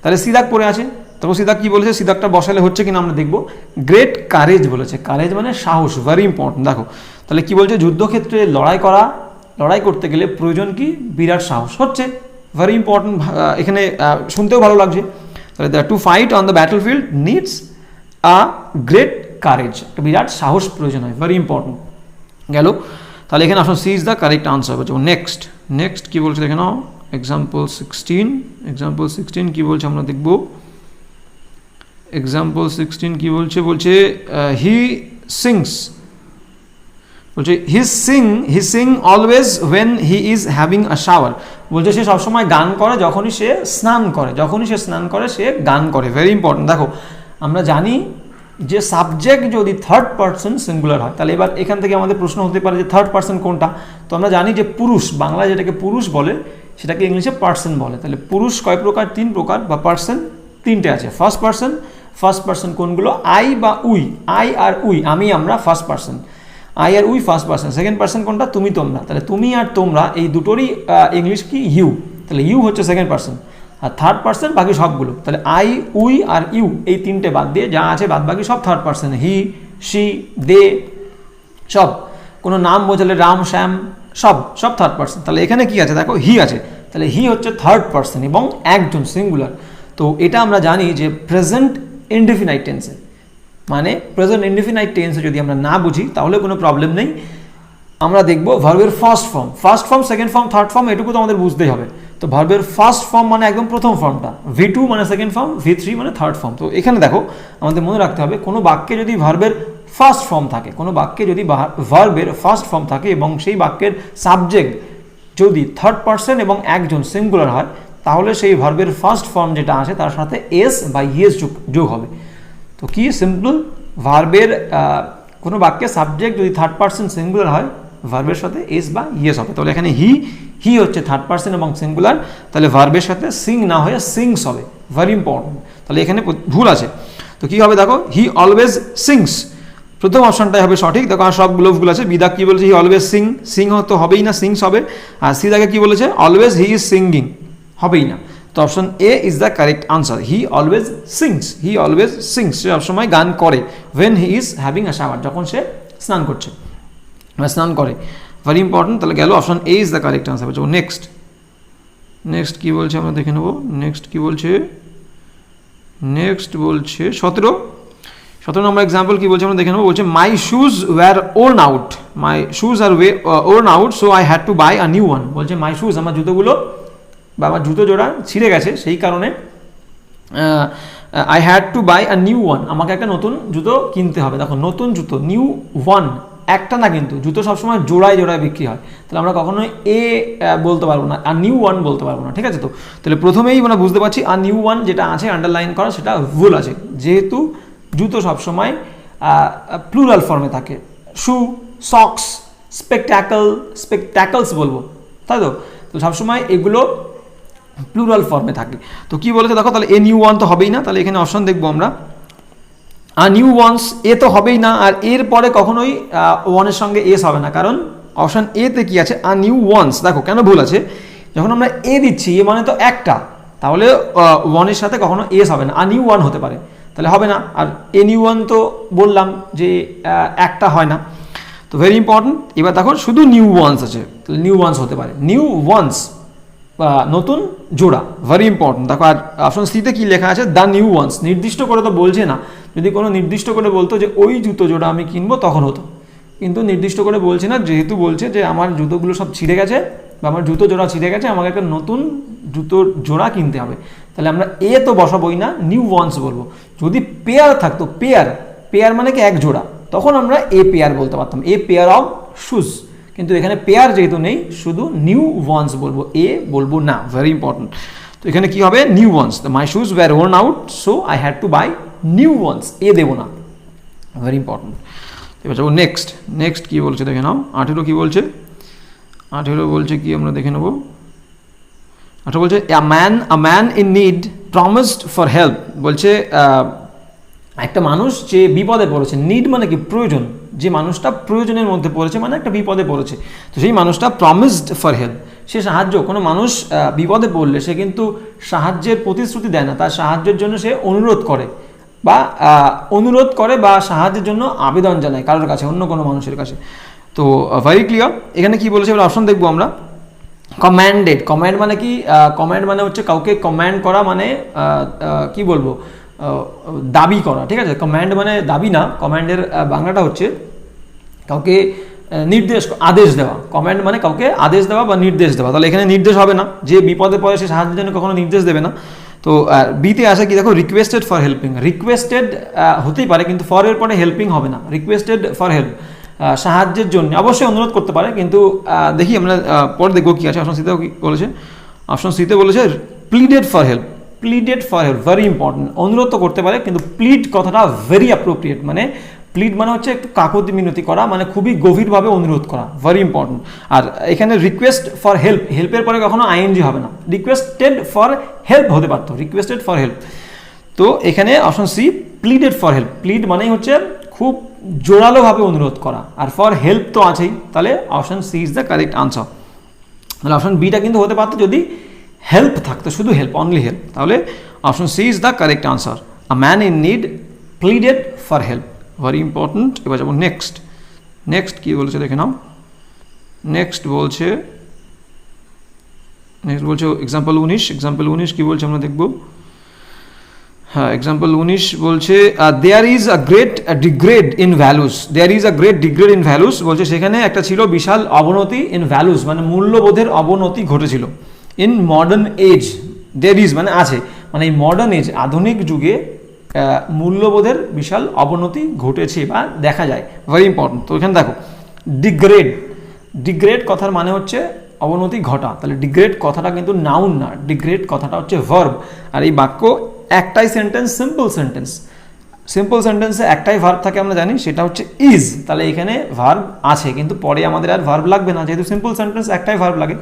তাহলে সি দাগ পড়ে আছে, তখন সি দাগ কি বলেছে, সি দাগটা বসালে হচ্ছে কিনা আমরা দেখবো। গ্রেট কারেজ বলেছে, কারেজ মানে সাহস, ভেরি ইম্পর্টেন্ট। দেখো তাহলে কি বলছে, যুদ্ধক্ষেত্রে লড়াই করতে গেলে প্রয়োজন কি, বিরাট সাহস, হচ্ছে ভেরি ইম্পর্টেন্ট, এখানে শুনতেও ভালো লাগছে। তাহলে to fight on the battle field needs a great courage, একটা বিরাট সাহস প্রয়োজন হয়, ভেরি ইম্পর্টেন্ট। গেল, তাহলে এখানে option C is the correct answer. Next, next কি বলছে দেখে নাও, এক্সাম্পল 16। এক্সাম্পল 16 কি বলছে আমরা দেখব। এক্সাম্পল 16 কি বলছে, বলছে হি সিংস, বলছে he sing always when he is having a shower, বলছে সে সবসময় গান করে যখনই সে স্নান করে, যখনই সে স্নান করে সে গান করে, ভেরি ইম্পর্টেন্ট। দেখো আমরা জানি যে সাবজেক্ট যদি থার্ড পারসন সিঙ্গুলার হয়, তাহলে এবার এখান থেকে আমাদের প্রশ্ন হতে পারে যে থার্ড পারসন কোনটা। তো আমরা জানি যে পুরুষ, বাংলায় যেটাকে পুরুষ বলে সেটাকে ইংলিশে পার্সন বলে। তাহলে পুরুষ কয় প্রকার, 3 প্রকার, বা পার্সন 3টে আছে। ফার্স্ট পার্সন কোনগুলো, আই বা উই, আই আর উই, আমি আমরা ফার্স্ট পার্সন, আই আর we first person. Second person কোনটা, তুমি তোমরা, তাহলে তুমি আর তোমরা এই দুটোরই ইংলিশ কি, ইউ, তাহলে ইউ হচ্ছে সেকেন্ড পার্সন। আর থার্ড পার্সন বাকি সবগুলো, তাহলে আই উই আর ইউ এই 3টে বাদ দিয়ে যা আছে বাদ বাকি সব third person, he she they সব, কোনো নাম বোঝালে রাম শ্যাম সব থার্ড পার্সন। তাহলে এখানে কি আছে দেখো, হি আছে, তাহলে হি হচ্ছে থার্ড পার্সন এবং একজন, সিঙ্গুলার। তো এটা আমরা জানি যে প্রেজেন্ট ইনডেফিনাইট টেন্সে, মানে প্রেজেন্ট ইনডেফিনাইট টেন্সে যদি আমরা না বুঝি তাহলে কোনো প্রবলেম নেই। আমরা দেখব ভার্বের first form, second form, third form, এটুকু তো আমাদের বুঝতেই হবে। তো ভার্বের ফার্স্ট ফর্ম মানে একদম প্রথম ফর্মটা, V2 মানে সেকেন্ড ফর্ম, V3 মানে থার্ড ফর্ম। তো এখানে দেখো আমাদের মনে রাখতে হবে, কোনো বাক্যে যদি ভার্বের ফার্স্ট ফর্ম থাকে, কোনো বাক্যে যদি ভার্বের ফার্স্ট ফর্ম থাকে এবং সেই বাক্যের সাবজেক্ট যদি থার্ড পার্সন এবং একজন সিঙ্গুলার হয়, তাহলে সেই ভার্বের ফার্স্ট ফর্ম যেটা আছে তার সাথে এস বা ইএস যোগ হবে। তো কি সিম্পল, ভার্বের কোনো বাক্যে সাবজেক্ট যদি থার্ড পার্সন সিঙ্গুলার হয়, ভার্বের সাথে এস বা ইএস হবে। তাহলে এখানে হি হচ্ছে থার্ড পার্সন এবং সিঙ্গুলার, তাহলে ভার্বের সাথে সিং না হয়ে সিংস হবে, ভেরি ইম্পর্টেন্ট। তাহলে এখানে ভুল আছে, তো কি হবে দেখো, হি অলওয়েজ সিংস, প্রথম অপশনটাই হবে সঠিক। দেখো আর সবগুলো ভুল আছে। বিদাগ কি বলেছে, হি অলওয়েজ সিং তো হবেই না, সিংস হবে। আর সি দাগে কি বলেছে, অলওয়েজ হি ইজ সিঙ্গিং, হবেই না। তো option A is the correct answer, he always sings, সে সবসময় গান করে, when he is having a shower, যখন সে স্নান করছে বা স্নান করে, ভেরি ইম্পর্টেন্ট। তাহলে গেল, option A is the correct answer. Next কি বলছে আমরা দেখে নেব। নেক্সট বলছে 17 17 নম্বর এক্সাম্পল কি বলছে আমরা দেখে নেবো। বলছে my shoes were worn out, my shoes are worn out so I had to buy a new one. বলছে মাই শুজ, আমার জুতোগুলো বা আমার জুতো জোড়া ছিঁড়ে গেছে, সেই কারণে I had to buy a new one, আমাকে একটা নতুন জুতো কিনতে হবে। দেখো নতুন জুতো, নিউ ওয়ান, একটা না কিন্তু, জুতো সবসময় জোড়ায় জোড়ায় বিক্রি হয়, তাহলে আমরা কখনোই এ বলতে পারবো না, আর নিউ ওয়ান বলতে পারবো না, ঠিক আছে? তো তাহলে প্রথমেই আমরা বুঝতে পারছি আর নিউ ওয়ান যেটা আছে আন্ডারলাইন করা সেটা ভুল আছে, যেহেতু জুতো সবসময় প্লুরাল ফর্মে থাকে। শু, সক্স, স্পেকট্যাকলস বলবো, তাই তো? তো সবসময় এগুলো প্লুরাল ফর্মে থাকে। তো কি বলেছে দেখো, তাহলে এ নিউ ওয়ান তো হবেই না, তাহলে এখানে অপশন দেখবো আমরা আর নিউ ওয়ান্স, এ তো হবেই না, আর এর পরে কখনোই ওয়ানের সঙ্গে এস হবে না, কারণ অপশন এতে কি আছে আর নিউ ওয়ান্স। দেখো কেন ভুল আছে, যখন আমরা এ দিচ্ছি এ মানে তো একটা, তাহলে ওয়ানের সাথে কখনো এস হবে না, আর নিউ ওয়ান হতে পারে, তাহলে হবে না। আর এ নিউ ওয়ান তো বললাম যে একটা হয় না, তো ভেরি ইম্পর্টেন্ট। এবার দেখো শুধু নিউ ওয়ান্স আছে, তাহলে নিউ ওয়ান্স হতে পারে, নিউ ওয়ান্স নতুন জোড়া, ভেরি ইম্পর্টেন্ট। দেখো আর অপশন সিতে কি লেখা আছে, দ্য নিউ ওয়ান্স, নির্দিষ্ট করে তো বলছে না, যদি কোনো নির্দিষ্ট করে বলতো যে ওই জুতো জোড়া আমি কিনবো তখন হতো, কিন্তু নির্দিষ্ট করে বলছে না, যেহেতু বলছে যে আমার জুতোগুলো সব ছিঁড়ে গেছে বা আমার জুতো জোড়া ছিঁড়ে গেছে, আমাকে একটা নতুন জুতো জোড়া কিনতে হবে, তাহলে আমরা এ তো বসাবোই না, নিউ ওয়ান্স বলবো। যদি পেয়ার থাকতো, পেয়ার মানে কি এক জোড়া, তখন আমরা এ পেয়ার বলতে পারতাম, এ পেয়ার অফ শুজ, কিন্তু এখানে পেয়ার যেহেতু নেই, শুধু নিউ ওয়ান্স বলবো, এ বলবো না, ভেরি ইম্পর্টেন্ট। তো এখানে কি হবে, new ones, my shoes were worn out so I had to buy new ones, A দেবো না, ভেরি ইম্পর্টেন্ট। এবার যাবো নেক্সট কি বলছে দেখে নাও। 18 কি বলছে, 18 বলছে কি আমরা দেখে নেবো। 18 বলছে আ man in need promised for help. বলছে একটা মানুষ যে বিপদে পড়েছে, নিড মানে কি প্রয়োজন, যে মানুষটা প্রয়োজনের মধ্যে পড়েছে মানে একটা বিপদে পড়েছে, তো সেই মানুষটা প্রমিসড ফর হেল্প, সে সাহায্য, কোনো মানুষ বিপদে পড়লে সে কিন্তু সাহায্যের প্রতিশ্রুতি দেয় না, তার সাহায্যের জন্য সে অনুরোধ করে বা সাহায্যের জন্য আবেদন জানায় কারোর কাছে, অন্য কোনো মানুষের কাছে। তো ভেরি ক্লিয়ার। এখানে কি বলেছে এবার অপশন দেখবো আমরা। কম্যান্ডেড, কম্যান্ড মানে কি, কম্যান্ড মানে হচ্ছে কাউকে কম্যান্ড করা, মানে কি বলবো, দাবি করা, ঠিক আছে? কম্যান্ড মানে দাবি না, কম্যান্ডের বাংলাটা হচ্ছে কাউকে আদেশ দেওয়া। কম্যান্ড মানে কাউকে আদেশ দেওয়া বা নির্দেশ দেওয়া, তাহলে এখানে নির্দেশ হবে না, যে বিপদে পড়ে সে সাহায্যের জন্য কখনো নির্দেশ দেবে না। তো বিতে আসে কি দেখো, রিকোয়েস্টেড ফর হেল্পিং, রিকোয়েস্টেড হতেই পারে কিন্তু ফর এর পরে হেল্পিং হবে না, রিকোয়েস্টেড ফর হেল্প, সাহায্যের জন্য অবশ্যই অনুরোধ করতে পারে, কিন্তু দেখি আমরা পরে দেখবো কি আছে। অপশন সিতে কি বলেছে, অপশন সিতে বলেছে pleaded for help, pleaded for help, very important. অনুরোধ তো করতে পারে, কিন্তু প্লিড কথাটা ভেরি অ্যাপ্রোপ্রিয়েট, মানে প্লিড মানে হচ্ছে একটু কাকুতি মিনতি করা, মানে খুবই গভীরভাবে অনুরোধ করা, ভেরি ইম্পর্টেন্ট। আর এখানে রিকোয়েস্ট ফর হেল্প, হেল্পের পরে কখনো আইএনজি হবে না, রিকোয়েস্টেড ফর হেল্প হতে পারতো, রিকোয়েস্টেড ফর হেল্প। তো এখানে option C pleaded for help, plead মানেই হচ্ছে খুব জোরালোভাবে অনুরোধ করা, আর ফর হেল্প তো আছেই, তাহলে option C is the correct answer. তাহলে অপশন বিটা কিন্তু হতে পারতো যদি হেল্প থাকতো, শুধু হেল্প, অনলি হেল্প, তাহলে option C is the correct answer. A man in need pleaded for help, very important. এবার যাবো নেক্সট কি বলছে দেখে নাও। নেক্সট বলছে এক্সাম্পল 19 কি বলছে আমরা দেখবো। হ্যাঁ, এক্সাম্পল 19 বলছে there is a great degrade in values, বলছে সেখানে একটা ছিল বিশাল অবনতি ইন ভ্যালুস, মানে মূল্যবোধের অবনতি ঘটেছিল। In modern age, there is মানে আছে, মানে এই মডার্ন এজ আধুনিক যুগে মূল্যবোধের বিশাল অবনতি ঘটেছে বা দেখা যায়, ভেরি ইম্পর্টেন্ট। তো এখানে দেখো ডিগ্রেড কথার মানে হচ্ছে অবনতি ঘটা, তাহলে ডিগ্রেড কথাটা কিন্তু নাউন না, ডিগ্রেড কথাটা হচ্ছে ভার্ব, আর এই বাক্য একটাই সেন্টেন্স, সিম্পল সেন্টেন্সে একটাই ভার্ব থাকে আমরা জানি, সেটা হচ্ছে ইজ, তাহলে এখানে ভার্ব আছে, কিন্তু পরে আমাদের আর ভার্ব লাগবে না, যেহেতু সিম্পল সেন্টেন্স একটাই ভার্ব লাগে।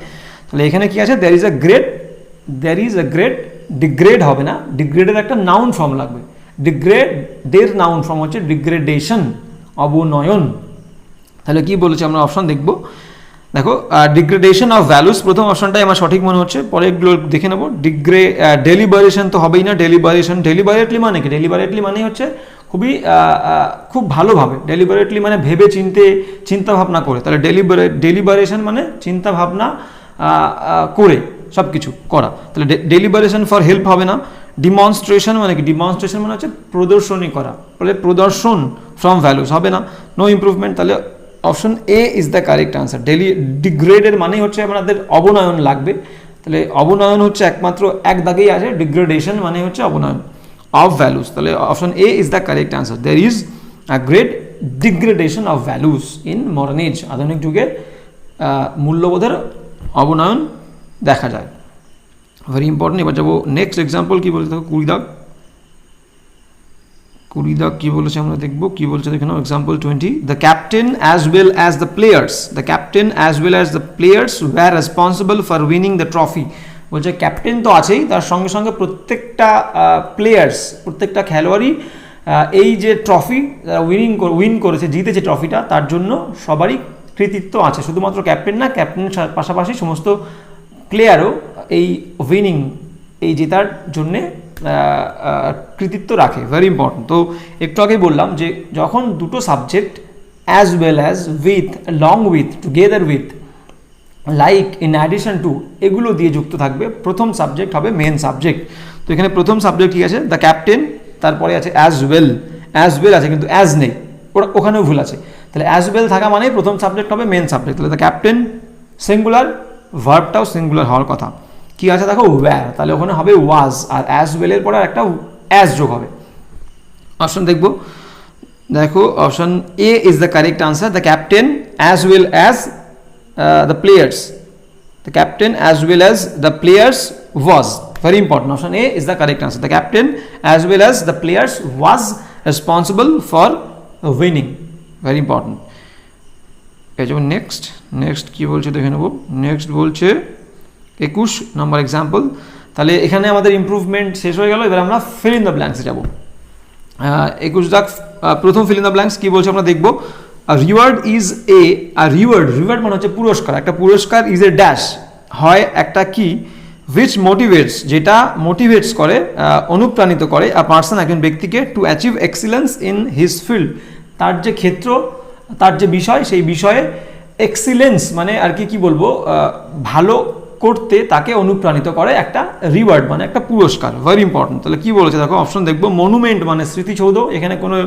তাহলে এখানে কি আছে, there is a great, degrade হবে না, ডিগ্রেডের একটা নাউন ফর্ম লাগবে, ডিগ্রেডের নাউন ফর্ম হচ্ছে ডিগ্রেডেশন, অবনয়ন। তাহলে কি বলেছে আমরা অপশন দেখবো। দেখো ডিগ্রেডেশন অফ ভ্যালুস, প্রথম অপশনটাই আমার সঠিক মনে হচ্ছে, পরে এগুলো দেখে নেবো। ডেলিবারেশন তো হবেই না, ডেলিবারেটলি মানে কি, ডেলিবারেটলি মানে হচ্ছে খুব ভালোভাবে, ডেলিবারেটলি মানে ভেবে চিন্তা ভাবনা করে, তাহলে ডেলিবারেশন মানে চিন্তা ভাবনা করে সব কিছু করা, তাহলে ডেলিবারেশন ফর হেল্প হবে না, ডিমনস্ট্রেশন মানে কি, ডিমনস্ট্রেশন মানে হচ্ছে প্রদর্শনী করা, বলে প্রদর্শন ফ্রম ভ্যালুস হবে না, নো ইমপ্রুভমেন্ট। তাহলে option A is the correct answer. ডিগ্রেডের মানেই হচ্ছে আপনাদের অবনয়ন লাগবে, তাহলে অবনয়ন হচ্ছে একমাত্র এক দাগেই আছে, ডিগ্রেডেশন মানে হচ্ছে অবনয়ন অফ ভ্যালুস। তাহলে option A is the correct answer. There is a great degradation of values in modern age. আধুনিক যুগে মূল্যবোধের অবনয়ন দেখা যায়। Very important. এবার যাবো নেক্সট এক্সাম্পল, কি বলছে দেখো 20 দাগ, 20 দাগ কি বলেছে আমরা দেখবো, কি বলছে দেখে নাও। Example 20, the captain as well as the players, the captain as well as the players were responsible for winning the trophy. বলছে ক্যাপ্টেন তো আছেই, তার সঙ্গে সঙ্গে প্রত্যেকটা প্লেয়ার্স, প্রত্যেকটা খেলোয়াড়ই এই যে ট্রফি উইন করেছে, জিতেছে ট্রফিটা, তার জন্য সবারই কৃতিত্ব আছে। শুধুমাত্র ক্যাপ্টেন না, ক্যাপ্টেনের পাশাপাশি সমস্ত প্লেয়ারও এই উইনিং, এই জেতার জন্যে কৃতিত্ব রাখে। Very important. তো একটু আগেই বললাম যে যখন দুটো subject as well as, with, long with, together with, like, in addition two, এগুলো দিয়ে যুক্ত থাকবে, প্রথম সাবজেক্ট হবে মেন সাবজেক্ট। তো এখানে প্রথম সাবজেক্ট কি আছে, দ্য ক্যাপ্টেন, তারপরে আছে অ্যাজ ওয়েল, অ্যাজ ওয়েল আছে কিন্তু অ্যাজ নেই, ওখানেও ভুল আছে। তাহলে অ্যাজ ওয়েল থাকা মানে প্রথম সাবজেক্ট হবে মেন সাবজেক্ট। তাহলে দ্য ক্যাপ্টেন সিঙ্গুলার, ভার্বটাও সিঙ্গুলার হওয়ার কথা। কি আছে দেখো ওয়্যার, তাহলে ওখানে হবে ওয়াজ, আর অ্যাজ ওয়েলের পরে একটা অ্যাজ যোগ হবে। অপশন দেখবো, দেখো option A is the correct answer. The captain as well as the players, the captain as well as the players was. Very important. Option A is the correct answer. The captain as well as the players was responsible for winning. Very important. এই যেমন next কি বলছে দেখে নেব। Next বলছে 21 নম্বর example. তাহলে এখানে আমাদের ইমপ্রুভমেন্ট শেষ হয়ে গেল, এবার আমরা ফিল ইন দ্য ব্ল্যাঙ্কসে যাব। 21 দাগ প্রথম ফিল ইন দ্য ব্ল্যাঙ্কস কি বলছে আমরা দেখব। রিওয়ার্ড ইজ রিওয়ার্ড মানে হচ্ছে পুরস্কার, একটা পুরস্কার ইজ এ ড্যাশ, হয় একটা কি, উইচ মোটিভেটস, যেটা মোটিভেটস করে, অনুপ্রাণিত করে, আ পার্সন, একজন ব্যক্তিকে, to achieve excellence in his field, তার যে ক্ষেত্র, তার যে বিষয়, সেই বিষয়ে এক্সিলেন্স মানে আর কি বলবো, ভালো করতে তাকে অনুপ্রাণিত করে একটা রিওয়ার্ড মানে একটা পুরস্কার। Very important. তাহলে কি বলেছে দেখো, অপশন দেখবো। মনুমেন্ট মানে স্মৃতিসৌধ, এখানে কোনো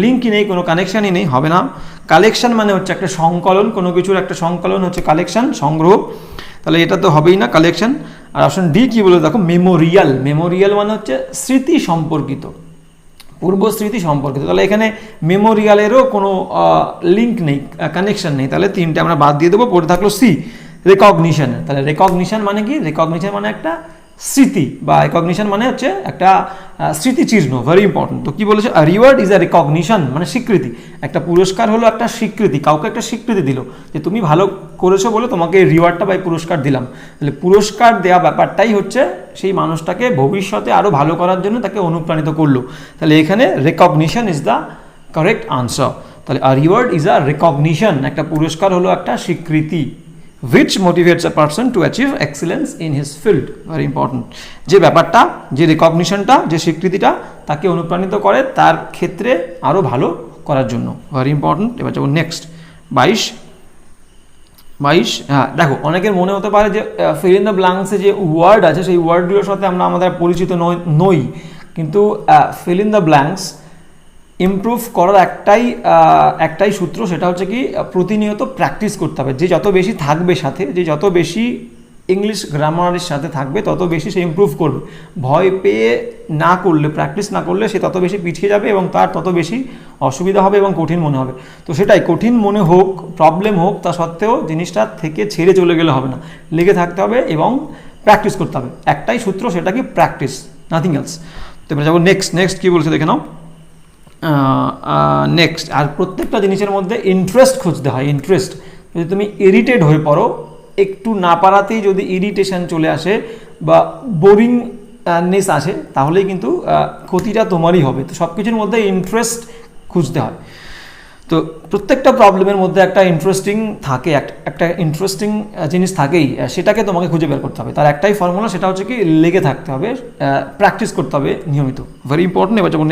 লিঙ্কই নেই, কোনো কানেকশানই নেই, হবে না। কালেকশন মানে হচ্ছে একটা সংকলন, কোনো কিছুর একটা সংকলন হচ্ছে কালেকশন, সংগ্রহ, তাহলে এটা তো হবেই না কালেকশন। আর অপশন ডি কি বলে দেখো, মেমোরিয়াল, মেমোরিয়াল মানে হচ্ছে স্মৃতি সম্পর্কিত, পূর্বস্মৃতি সম্পর্কিত। তাহলে এখানে মেমোরিয়ালেরও কোনো লিঙ্ক নেই, কানেকশন নেই, তাহলে তিনটে আমরা বাদ দিয়ে দেবো। পড়ে থাকলো সি, রেকগনিশন। তাহলে রেকগনিশন মানে কি, রেকগনিশন মানে একটা স্মৃতি, বা রেকগনিশন মানে হচ্ছে একটা স্মৃতিচিহ্ন। Very important. তো কি বলেছে, রিওয়ার্ড ইজ আ রেকগনিশন মানে স্বীকৃতি, একটা পুরস্কার হলো একটা স্বীকৃতি, কাউকে একটা স্বীকৃতি দিল যে তুমি ভালো করেছো বলে তোমাকে এই রিওয়ার্ডটা বা পুরস্কার দিলাম। তাহলে পুরস্কার দেওয়া ব্যাপারটাই হচ্ছে সেই মানুষটাকে ভবিষ্যতে আরও ভালো করার জন্য তাকে অনুপ্রাণিত করলো। তাহলে এখানে recognition is the correct answer. তাহলে রিওয়ার্ড ইজ আ রেকগনিশন, একটা পুরস্কার হলো একটা স্বীকৃতি, which motivates a person to achieve excellence in his field. Very important. যে ব্যাপারটা, যে রেকগনিশনটা, যে স্বীকৃতিটা তাকে অনুপ্রাণিত করে তার ক্ষেত্রে আরও ভালো করার জন্য। Very important. এবার যাবো নেক্সট 22। হ্যাঁ দেখো, অনেকের মনে হতে পারে যে ফিল ইন দ্য ব্ল্যাঙ্কসে যে ওয়ার্ড আছে সেই ওয়ার্ডগুলোর সাথে আমরা আমাদের পরিচিত নই, কিন্তু fill in the blanks improve করার একটাই সূত্র, সেটা হচ্ছে কি প্রতিনিয়ত প্র্যাকটিস করতে হবে। যে যত বেশি থাকবে সাথে, যে যত বেশি ইংলিশ গ্রামারের সাথে থাকবে তত বেশি সে ইমপ্রুভ করবে। ভয় পেয়ে না করলে, প্র্যাকটিস না করলে সে তত বেশি পিছিয়ে যাবে এবং তার তত বেশি অসুবিধা হবে এবং কঠিন মনে হবে। তো সেটাই, কঠিন মনে হোক, প্রবলেম হোক, তা সত্ত্বেও জিনিসটা থেকে ছেড়ে চলে গেলে হবে না, লেগে থাকতে হবে এবং প্র্যাকটিস করতে হবে। একটাই সূত্র, সেটা কি প্র্যাকটিস, নাথিং এলস। তো এবার যাবো নেক্সট কী বলছে দেখে নাও। নেক্সট, আর প্রত্যেকটা জিনিসের মধ্যে ইন্টারেস্ট খুঁজতে হয়। ইন্টারেস্ট, যদি তুমি ইরিটেট হয়ে পড়ো, একটু না পারাতেই যদি ইরিটেশন চলে আসে বা বোরিংনেস আসে, তাহলেই কিন্তু ক্ষতিটা তোমারই হবে। তো সব কিছুর মধ্যে ইন্টারেস্ট খুঁজতে হয়। তো প্রত্যেকটা প্রবলেমের মধ্যে একটা ইন্টারেস্টিং থাকে, একটা ইন্টারেস্টিং জিনিস থাকেই, সেটাকে তোমাকে খুঁজে বের করতে হবে। তার একটাই ফর্মুলা, সেটা হচ্ছে কি লেগে থাকতে হবে, প্র্যাকটিস করতে হবে নিয়মিত। Very important. এবার যাবো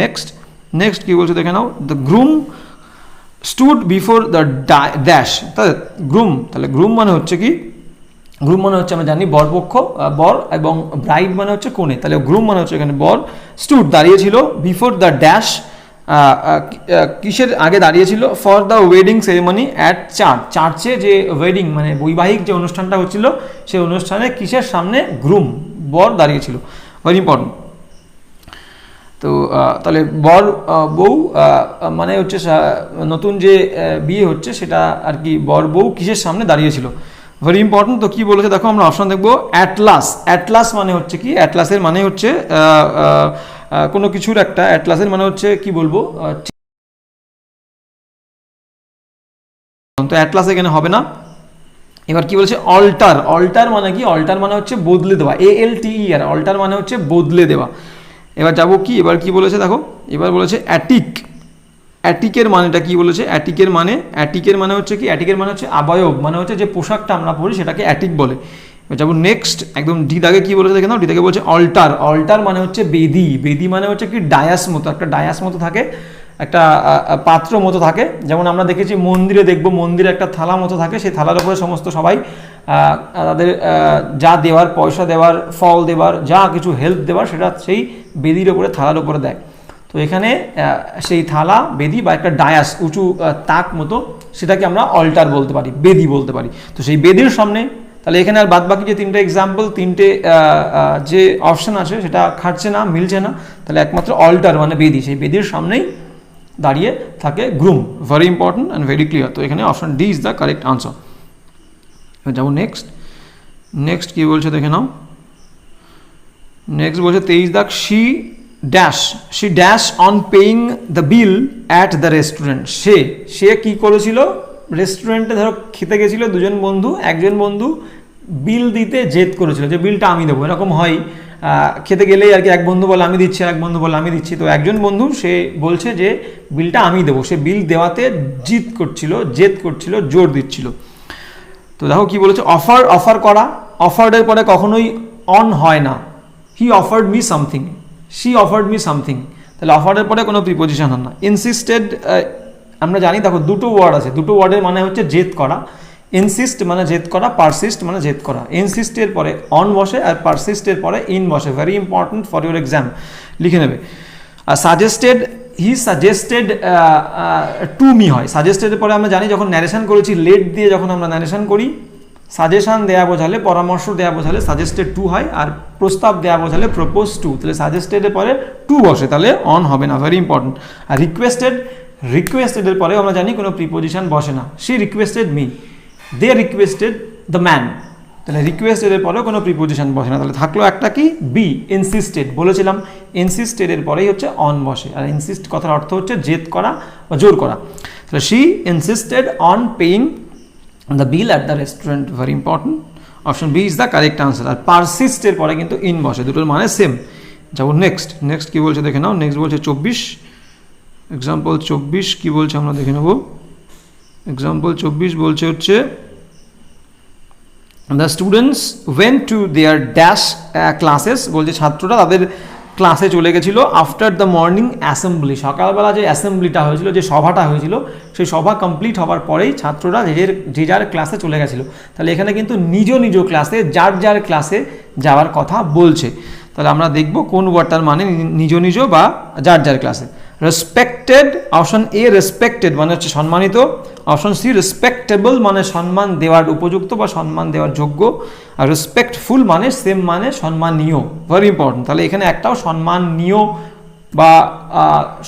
নেক্সট কি বলছে দেখে নাও। The groom stood before the dash. তাহলে গ্রুম মানে হচ্ছে কি গ্রুম মানে হচ্ছে আমরা জানি বরপক্ষ, বর, এবং ব্রাইড মানে হচ্ছে কনে, তাহলে গ্রুম মানে হচ্ছে এখানে বর। স্টুড দাঁড়িয়েছিল, বিফোর দ্য ড্যাশ কিসের আগে দাঁড়িয়েছিল, for the wedding ceremony at church, চার্চে যে ওয়েডিং মানে বৈবাহিক যে অনুষ্ঠানটা হচ্ছিল সেই অনুষ্ঠানে কিসের সামনে, গ্রুম বর দাঁড়িয়েছিল, ভেরি ইম্পর্টেন্ট। তো তাহলে বর বউ মানে হচ্ছে নতুন যে বিয়ে হচ্ছে সেটা আর কি, বর বউ কিসের সামনে দাঁড়িয়েছিল, ভেরি ইম্পর্টেন্ট। তো কি বলেছে দেখো, আমরা অপশন দেখবো অ্যাটলাস। অ্যাটলাস মানে হচ্ছে কি, অ্যাটলাসের মানে হচ্ছে কোনো কিছুর একটা, অ্যাটলাসের মানে হচ্ছে কি বলবো, তো অ্যাটলাস এখানে হবে না। এবার কি বলছে, অল্টার। অল্টার মানে কি, অল্টার মানে হচ্ছে বদলে দেওয়া, ALTER, অল্টার মানে হচ্ছে বদলে দেওয়া। এবার যাবো কি, এবার কি বলেছে দেখো, এবার বলেছে অ্যাটিক। অ্যাটিকের মানেটা কি বলেছে, অ্যাটিকের মানে হচ্ছে কি, অ্যাটিকের মানে হচ্ছে অবয়ব, মানে হচ্ছে যে পোশাকটা আমরা পরি সেটাকে অ্যাটিক বলে। এবার যাবো নেক্সট, একদম ডি দাগে কি বলেছে দেখে নাও, ডি দাগে বলছে অল্টার। অল্টার মানে হচ্ছে বেদি। বেদি মানে হচ্ছে কি, ডায়াস মতো, একটা ডায়াস মতো থাকে, একটা পাত্র মতো থাকে, যেমন আমরা দেখেছি মন্দিরে দেখবো, মন্দিরে একটা থালা মতো থাকে, সেই থালার উপরে সমস্ত সবাই তাদের যা দেওয়ার, পয়সা দেওয়ার, ফল দেওয়ার, যা কিছু হেল্প দেওয়ার, সেটা সেই বেদির ওপরে, থালার উপরে দেয়। তো এখানে সেই থালা, বেদি বা একটা ডায়াস, উঁচু তাক মতো, সেটাকে আমরা অল্টার বলতে পারি, বেদি বলতে পারি। তো সেই বেদির সামনে, তাহলে এখানে আর বাদ বাকি যে তিনটে এক্সাম্পল, তিনটে যে অপশন আছে সেটা খাটছে না, মিলছে না, তাহলে একমাত্র অল্টার মানে বেদি, সেই বেদির সামনেই দাঁড়িয়ে থাকে groom, very important and very clear. তো এখানে option D is the correct answer. যাবো নেক্সট, নেক্সট কি বলছে দেখে নাও, নেক্সট বলছে 23 দাগ, she dash on paying the bill at the restaurant. সে কি করেছিল, রেস্টুরেন্টে ধরো খেতে গেছিল দুজন বন্ধু, একজন বন্ধু বিল দিতে জেদ করেছিল যে বিলটা আমি দেবো, এরকম হয় খেতে গেলেই আর কি, এক বন্ধু বলে আমি দিচ্ছি, এক বন্ধু বলে আমি দিচ্ছি, তো একজন বন্ধু সে বলছে যে বিলটা আমি দেবো, সে বিল দেওয়াতে জেদ করছিল, জোর দিচ্ছিল। তো দেখো কি বলেছে, অফার করা, অফার্ডের পরে কখনোই অন হয় না, হি offered me something, she offered me something, তাহলে অফারের পরে কোনো প্রিপোজিশন হয় না। ইনসিস্টেড, আমরা জানি দেখো দুটো ওয়ার্ড আছে, দুটো ওয়ার্ডের মানে হচ্ছে জেদ করা, ইনসিস্ট মানে জেদ করা, পারসিস্ট মানে জেদ করা। ইনসিস্টের পরে অন বসে আর পারসিস্টের পরে ইন বসে, very important for your exam, লিখে নেবে। আর suggested, he suggested to me হয়, সাজেস্টেডের পরে আমরা জানি যখন ন্যারেশন করেছি, লেট দিয়ে যখন আমরা ন্যারেশন করি, সাজেশন দেয়া বোঝালে, পরামর্শ দেয়া বোঝালে সাজেস্টেড টু হয়, আর প্রস্তাব দেয়া বোঝালে প্রপোজ টু, তাহলে সাজেস্টেডের পরে টু বসে, তাহলে অন হবে না, ভেরি ইম্পর্টেন্ট। আর রিকোয়েস্টেডের পরে আমরা জানি কোনো প্রিপোজিশন বসে না, she requested me, they requested the man, তাহলে রিকোয়েস্টেডের পরেও কোনো প্রিপোজিশন বসে না, তাহলে থাকলো একটা কি, বি, ইনসিস্টেড। বলেছিলাম ইনসিস্টেডের পরেই হচ্ছে অন বসে, আর ইনসিস্ট কথার অর্থ হচ্ছে জেদ করা বা জোর করা, তাহলে she insisted on paying the bill at the restaurant, very important. Option B is the correct answer. আর persist এর পরে কিন্তু in বসে, দুটোর মানে সেম। যাবো নেক্সট কি বলছে দেখে নাও, নেক্সট বলছে 24, এক্সাম্পল 24 কি বলছে আমরা দেখে নেব। এক্সাম্পল 24 বলছে হচ্ছে the students went to their dash classes, বলছে ছাত্ররা তাদের ক্লাসে চলে গেছিলো আফটার দ্য মর্নিং অ্যাসেম্বলি, সকালবেলা যে অ্যাসেম্বলিটা হয়েছিল, যে সভাটা হয়েছিল, সেই সভা কমপ্লিট হওয়ার পরেই ছাত্ররা যে যার ক্লাসে চলে গেছিলো, তাহলে এখানে কিন্তু নিজ নিজ ক্লাসে, যার ক্লাসে যাওয়ার কথা বলছে, তাহলে আমরা দেখব কোন ওয়ার্ডটার মানে নিজ বা যার ক্লাসে। রেসপেক্টেড, অপশন এ রেসপেক্টেড মানে হচ্ছে সম্মানিত, অপশন সি রেসপেক্টেবল মানে সম্মান দেওয়ার উপযুক্ত বা সম্মান দেওয়ার যোগ্য, আর রেসপেক্টফুল মানে সেম মানে সম্মানীয়, ভেরি ইম্পর্টেন্ট। তাহলে এখানে একটাও সম্মানীয় বা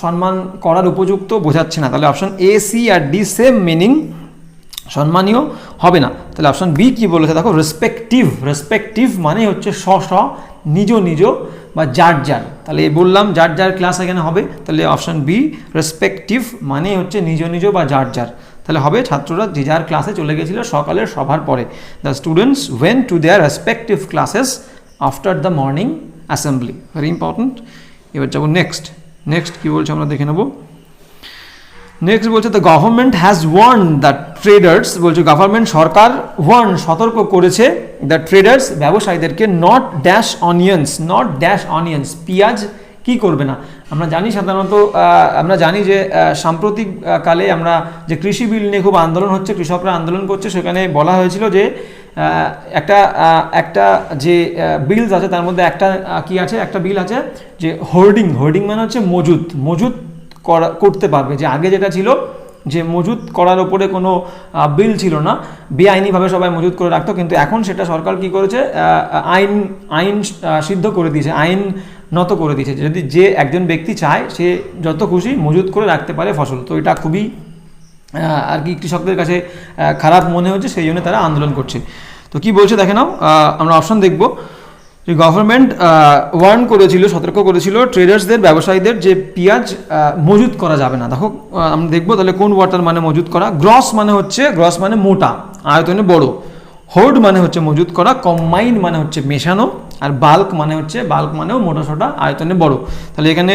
সম্মান করার উপযুক্ত বোঝাচ্ছে না, তাহলে অপশন এ, সি আর ডি সেম মিনিং, সম্মানীয় হবে না। তাহলে অপশন বি কি বলেছে দেখো, রেসপেক্টিভ মানে হচ্ছে নিজ বা যার, তাহলে বললাম যার ক্লাস এখানে হবে, তাহলে অপশন বি রেসপেক্টিভ মানে হচ্ছে নিজ বা যার, তাহলে হবে ছাত্ররা যে যার ক্লাসে চলে গেছিল সকালের সভার পরে। The students went to their respective classes after the morning assembly, very important. এবার যাবো নেক্সট কি বলছে আমরা দেখে নেব। নেক্সট বলছে the government has Warne the traders, বলছে গভর্নমেন্ট সরকার সতর্ক করেছে দ্য ট্রেডার্স ব্যবসায়ীদেরকে নট ড্যাশ অনিয়ন্স, পেঁয়াজ কি করবে না। আমরা জানি সাধারণত আমরা জানি যে সাম্প্রতিক কালে আমরা যে কৃষি বিল নিয়ে খুব আন্দোলন হচ্ছে, কৃষকরা আন্দোলন করছে, সেখানে বলা হয়েছিল যে একটা যে বিলস আছে তার মধ্যে একটা কি আছে, একটা বিল আছে যে হোর্ডিং মানে হচ্ছে মজুত করতে পারবে, যে আগে যেটা ছিল যে মজুত করার ওপরে কোনো বিল ছিল না, বেআইনিভাবে সবাই মজুত করে রাখতো, কিন্তু এখন সেটা সরকার কি করেছে, আইন সিদ্ধ করে দিয়েছে, আইন নত করে দিয়েছে, যদি যে একজন ব্যক্তি চায় সে যত খুশি মজুত করে রাখতে পারে ফসল। তো এটা খুবই আর কি কৃষকদের কাছে খারাপ মনে হচ্ছে, সেই জন্য তারা আন্দোলন করছে। তো কি বলছে দেখে নাও, আমরা অপশন দেখব যে গভর্নমেন্ট ওয়ার্ন করেছিল, সতর্ক করেছিল ট্রেডার্সদের, ব্যবসায়ীদের যে পেঁয়াজ মজুত করা যাবে না। দেখো আমরা দেখবো তাহলে কোন ওয়াটার মানে মজুত করা। গ্রস মানে মোটা, আয়তনে বড়। হোর্ড মানে হচ্ছে মজুত করা। কম্বাইন মানে হচ্ছে মেশানো। আর বাল্ক মানেও মোটা সোটা, আয়তনে বড়। তাহলে এখানে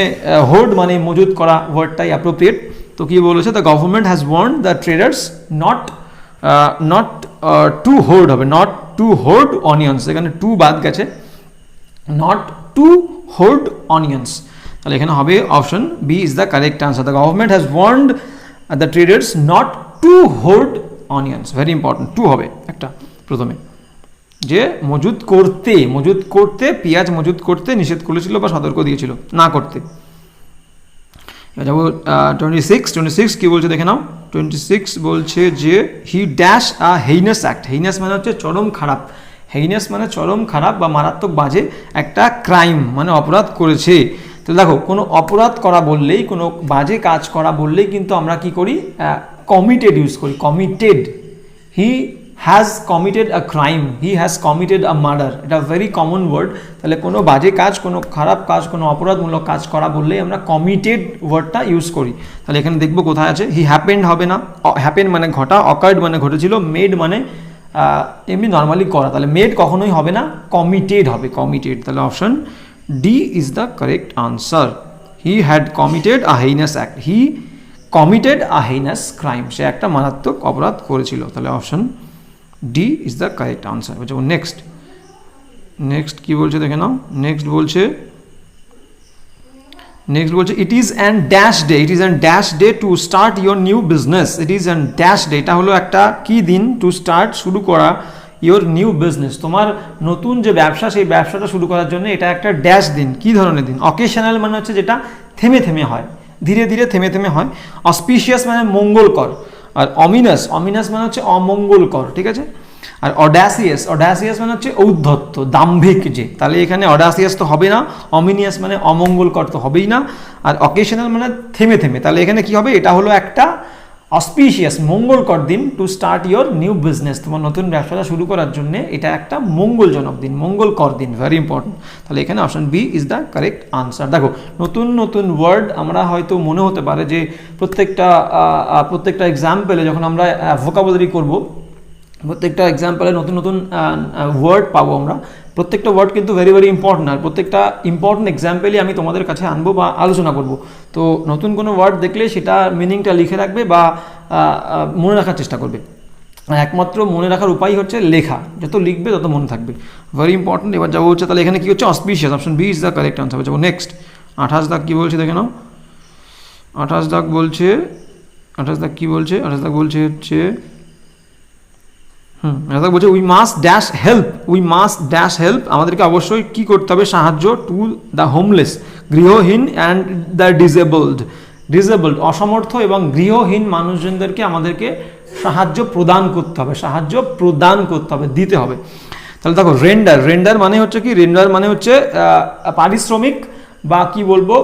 হোর্ড মানে মজুত করা ওয়ার্ডটাই অ্যাপ্রোপ্রিয়েট। তো কি বলেছে, the government has Warne the traders not to hoard হবে, নট টু হোর্ড অনিয়ন্স, এখানে টু বাদ গেছে, নট টু হোর্ড অনিয়ন্স। তাহলে এখানে হবে option B is the correct answer. The government has warned the traders not to hoard onions. Very important, to হবে একটা প্রথমে, যে মজুত করতে পেঁয়াজ মজুত করতে নিষেধ করেছিল বা সতর্ক দিয়েছিল না করতে। যাবো 26 কি বলছে দেখে নাও। 26 বলছে যে he dash a heinous act. Heinous মানে হচ্ছে চরম খারাপ বা মারাত্মক বাজে একটা ক্রাইম মানে অপরাধ করেছে। তো দেখো কোনো অপরাধ করা বললেই, কোনো বাজে কাজ করা বললেই কিন্তু আমরা কি করি, কমিটেড ইউজ করি। Committed, he has committed a crime, he has committed a murder, এটা ভেরি কমন ওয়ার্ড। তাহলে কোনো বাজে কাজ, কোনো খারাপ কাজ, কোনো অপরাধমূলক কাজ করা বললেই আমরা কমিটেড ওয়ার্ডটা ইউজ করি। তাহলে এখানে দেখবো কোথায় আছে। হি হ্যাপেন্ড হবে না, হ্যাপেন মানে ঘটা, অকার্ড মানে ঘটেছিল, মেড মানে এমনি নর্মালি করা, তাহলে মেড কখনোই হবে না, কমিটেড হবে, কমিটেড। তাহলে option D is the correct answer. He had committed a heinous act, he committed a heinous crime, সে একটা মারাত্মক অপরাধ করেছিল। তাহলে option D is the correct answer. বলছে নেক্সট কি বলছে দেখে নাও। নেক্সট বলছে it is an dash day to start your new business. It is an dash day, এটা হলো একটা কি দিন, টু স্টার্ট শুরু করা, ইয়োর নিউ বিজনেস তোমার নতুন যে ব্যবসা, সেই ব্যবসাটা শুরু করার জন্য এটা একটা ড্যাশ দিন। কি ধরনের দিন? অকেশনাল মানে হচ্ছে যেটা থেমে থেমে হয়, ধীরে ধীরে থেমে থেমে হয়। অসপিশিয়াস মানে মঙ্গলকর। আর অমিনাস মানে হচ্ছে অমঙ্গলকর, ঠিক আছে। আর অডাসিয়াস মানে হচ্ছে ঔদ্ধত্য, দাম্ভিক যে, তাহলে এখানে অডাসিয়াস তো হবে না, অমিনিয়াস মানে অমঙ্গলকর তো হবেই না, আর অকেশনাল মানে থেমে থেমে, তাহলে এখানে কি হবে, এটা হলো একটা অসপিশিয়াস মঙ্গলকর দিন two start your new business, তোমার নতুন ব্যবসাটা শুরু করার জন্য এটা একটা মঙ্গলজনক দিন, মঙ্গলকর দিন, ভেরি ইম্পর্টেন্ট। তাহলে এখানে option B is the correct answer. দেখো নতুন ওয়ার্ড আমরা হয়তো মনে হতে পারে যে প্রত্যেকটা এক্সাম্পলে যখন আমরা ভোকাবুলারি করব, প্রত্যেকটা এক্সাম্পলে নতুন ওয়ার্ড পাবো আমরা, প্রত্যেকটা ওয়ার্ড কিন্তু ভেরি ভেরি ইম্পর্টেন্ট, আর প্রত্যেকটা ইম্পর্টেন্ট এক্সাম্পলই আমি তোমাদের কাছে আনবো বা আলোচনা করব। তো নতুন কোনো ওয়ার্ড দেখলে সেটা মিনিংটা লিখে রাখবে বা মনে রাখার চেষ্টা করবে। একমাত্র মনে রাখার উপায় হচ্ছে লেখা, যত লিখবে তত মনে থাকবে, ভেরি ইম্পর্টেন্ট। এবার যাবো হচ্ছে, তাহলে এখানে কি হচ্ছে, auspicious, option B is the correct answer. যাবো নেক্সট 28 দাগ কী বলছে দেখে নাও। 28 দাগ বলছে হচ্ছে উই মাস্ট ড্যাশ হেল্প, আমাদেরকে অবশ্যই কি করতে হবে, সাহায্য, টু দ্য হোমলেস, গৃহহীন, অ্যান্ড দ্য ডিসেবলড অসমর্থ এবং গৃহহীন মানুষজনদেরকে আমাদেরকে সাহায্য প্রদান করতে হবে, দিতে হবে। তাহলে দেখো রেন্ডার মানে হচ্ছে কি, রেন্ডার মানে হচ্ছে পারিশ্রমিক বা কি বলবো,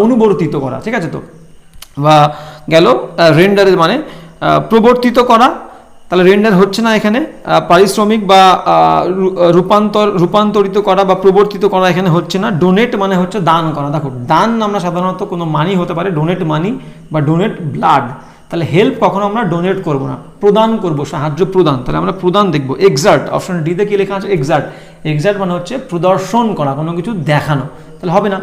অনুবর্তিত করা, ঠিক আছে। তো বা গেল রেন্ডারের মানে প্রবর্তিত করা, তাহলে রেন্ডার হচ্ছে না এখানে, পারিশ্রমিক বা রূপান্তরিত করা বা প্রবর্তিত করা এখানে হচ্ছে না। ডোনেট মানে হচ্ছে দান করা। দেখো দান আমরা সাধারণত কোনো মানি হতে পারে, ডোনেট মানি বা ডোনেট ব্লাড, তাহলে হেল্প কখনো আমরা ডোনেট করব না, প্রদান করব, সাহায্য প্রদান, তাহলে আমরা প্রদান দেখবো। এক্সার্ট, অপশন ডিতে কি লেখা আছে, এক্সার্ট মানে হচ্ছে প্রদর্শন করা, কোনো কিছু দেখানো, তাহলে হবে না।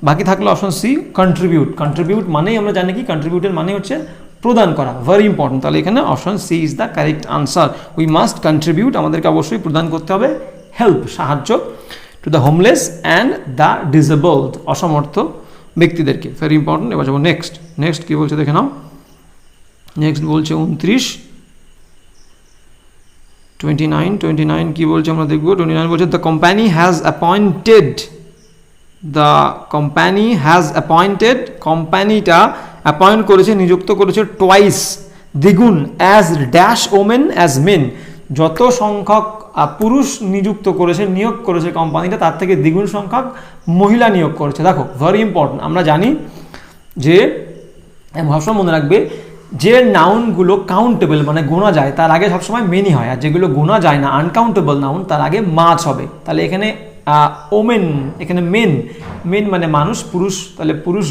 বাকি থাকলো অপশন সি, কন্ট্রিবিউট মানেই আমরা জানি কি, কন্ট্রিবিউটের মানে হচ্ছে প্রদান করা, ভেরি ইম্পর্টেন্ট। তাহলে এখানে option C is the correct answer. We must contribute, আমাদেরকে অবশ্যই প্রদান করতে হবে হেল্প, সাহায্য, to the homeless and the disabled অসমর্থ ব্যক্তিদেরকে, ভেরি ইম্পর্টেন্ট। এবার যাবো নেক্সট কি বলছে দেখে নাও। নেক্সট বলছে 29 29 কি বলছে আমরা দেখবো। 29 বলছে দ্য কোম্পানি হ্যাজ অ্যাপয়েন্টেড, কোম্পানিটা অ্যাপয়েন্ট করেছে, নিযুক্ত করেছে টুয়াইস, দ্বিগুণ, as dash women as men, যত সংখ্যক পুরুষ নিযুক্ত করেছে, নিয়োগ করেছে কোম্পানিটা, তার থেকে দ্বিগুণ সংখ্যক মহিলা নিয়োগ করেছে। দেখো ভেরি ইম্পর্টেন্ট, আমরা জানি যে সবসময় মনে রাখবে যে নাউনগুলো কাউন্টেবল মানে গোনা যায় তার আগে সবসময় মেনি হয়, আর যেগুলো গোনা যায় না আনকাউন্টেবল নাউন তার আগে মাছ হবে। তাহলে এখানে ওমেন, এখানে মেন মানে মানুষ, পুরুষ, তাহলে পুরুষ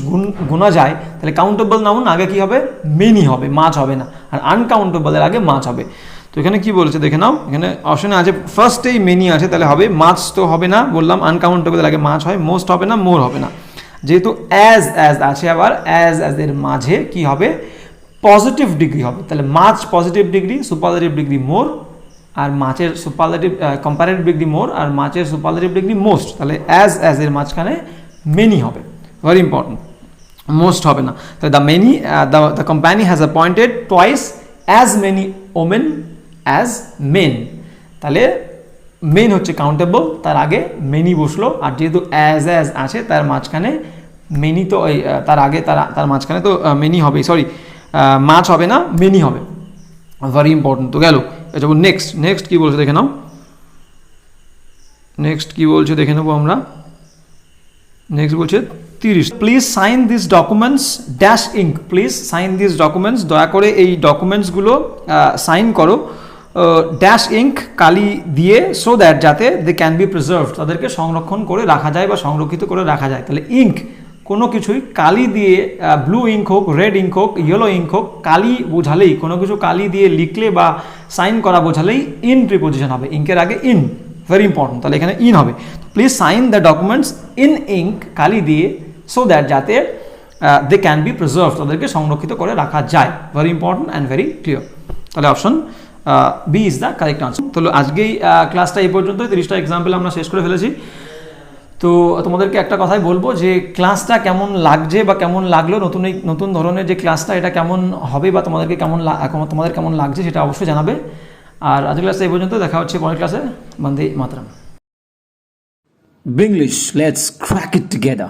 গোনা যায়, তাহলে কাউন্টেবল নাউন আগে কি হবে, মেনি হবে, মাছ হবে না, আর আনকাউন্টেবলের আগে মাছ হবে। তো এখানে কি বলেছে দেখে নাও, এখানে অপশনে আছে ফার্স্টেই মেনি আছে, তাহলে হবে মাছ তো হবে না, বললাম আনকাউন্টেবলের আগে মাছ হয়, মোস্ট হবে না, মোর হবে না। যেহেতু অ্যাজ আছে, আবার অ্যাজ এর মাঝে কি হবে, পজিটিভ ডিগ্রি হবে, তাহলে মাছ পজিটিভ ডিগ্রি, সুপারলেটিভ ডিগ্রি মোর, আর মাছের সুপারলেটিভ কম্পারেটিভ ডিগ্রি মোর, আর মাছের সুপারলেটিভ ডিগ্রি মোস্ট, তাহলে অ্যাজ এর মাঝখানে মেনি হবে, ভেরি ইম্পর্টেন্ট, মোস্ট হবে না। তাহলে the company has appointed twice as many women as men, তাহলে মেন হচ্ছে কাউন্টেবল, তার আগে মেনি বসলো, আর যেহেতু অ্যাজ আছে তার মাঝখানে মেনি, তো তার আগে তার মাঝখানে তো মেনি হবে, সরি মাছ হবে না, মেনি হবে, ভেরি ইম্পর্টেন্ট। তো গেল, যাবো নেক্সট কি বলছে দেখে নাও, নেক্সট কি বলছে দেখে নেবো আমরা। নেক্সট বলছে 30, please sign this documents dash ink, please sign this documents, দয়া করে এই ডকুমেন্টসগুলো সাইন করো, ড্যাশ ইঙ্ক কালি দিয়ে, সো দ্যাট যাতে দে ক্যান বি প্রিজার্ভড, তাদেরকে সংরক্ষণ করে রাখা যায় বা সংরক্ষিত করে রাখা যায়। তাহলে ইঙ্ক কোনো কিছুই কালি দিয়ে, ব্লু ইঙ্ক হোক, রেড ইঙ্ক হোক, ইয়েলো ইঙ্ক হোক, কালি বোঝালেই, কোনো কিছু কালি দিয়ে লিখলে বা সাইন করা বোঝালেই ইন প্রিপোজিশন হবে, ইঙ্কের আগে ইন, ভেরি ইম্পর্টেন্ট, তাহলে এখানে ইন হবে। Please sign the documents in ink, কালি দিয়ে, সো দ্যাট যাতে দে ক্যান বি প্রিজার্ভড, তাদেরকে সংরক্ষিত করে রাখা যায়, very important and very clear. তাহলে option B is the correct answer. তাহলে আজকেই ক্লাসটা এই পর্যন্ত, 30টা এক্সাম্পল আমরা শেষ করে ফেলেছি। তো তোমাদেরকে একটা কথাই বলবো যে ক্লাসটা কেমন লাগছে বা কেমন লাগলো, নতুন ধরনের যে ক্লাসটা এটা কেমন হবে বা তোমাদের কেমন লাগছে সেটা অবশ্যই জানাবে। আর আজকের ক্লাসটা এই পর্যন্ত, দেখা হচ্ছে পরের ক্লাসে। বন্দে মাতরম। Binglish, let's crack it together.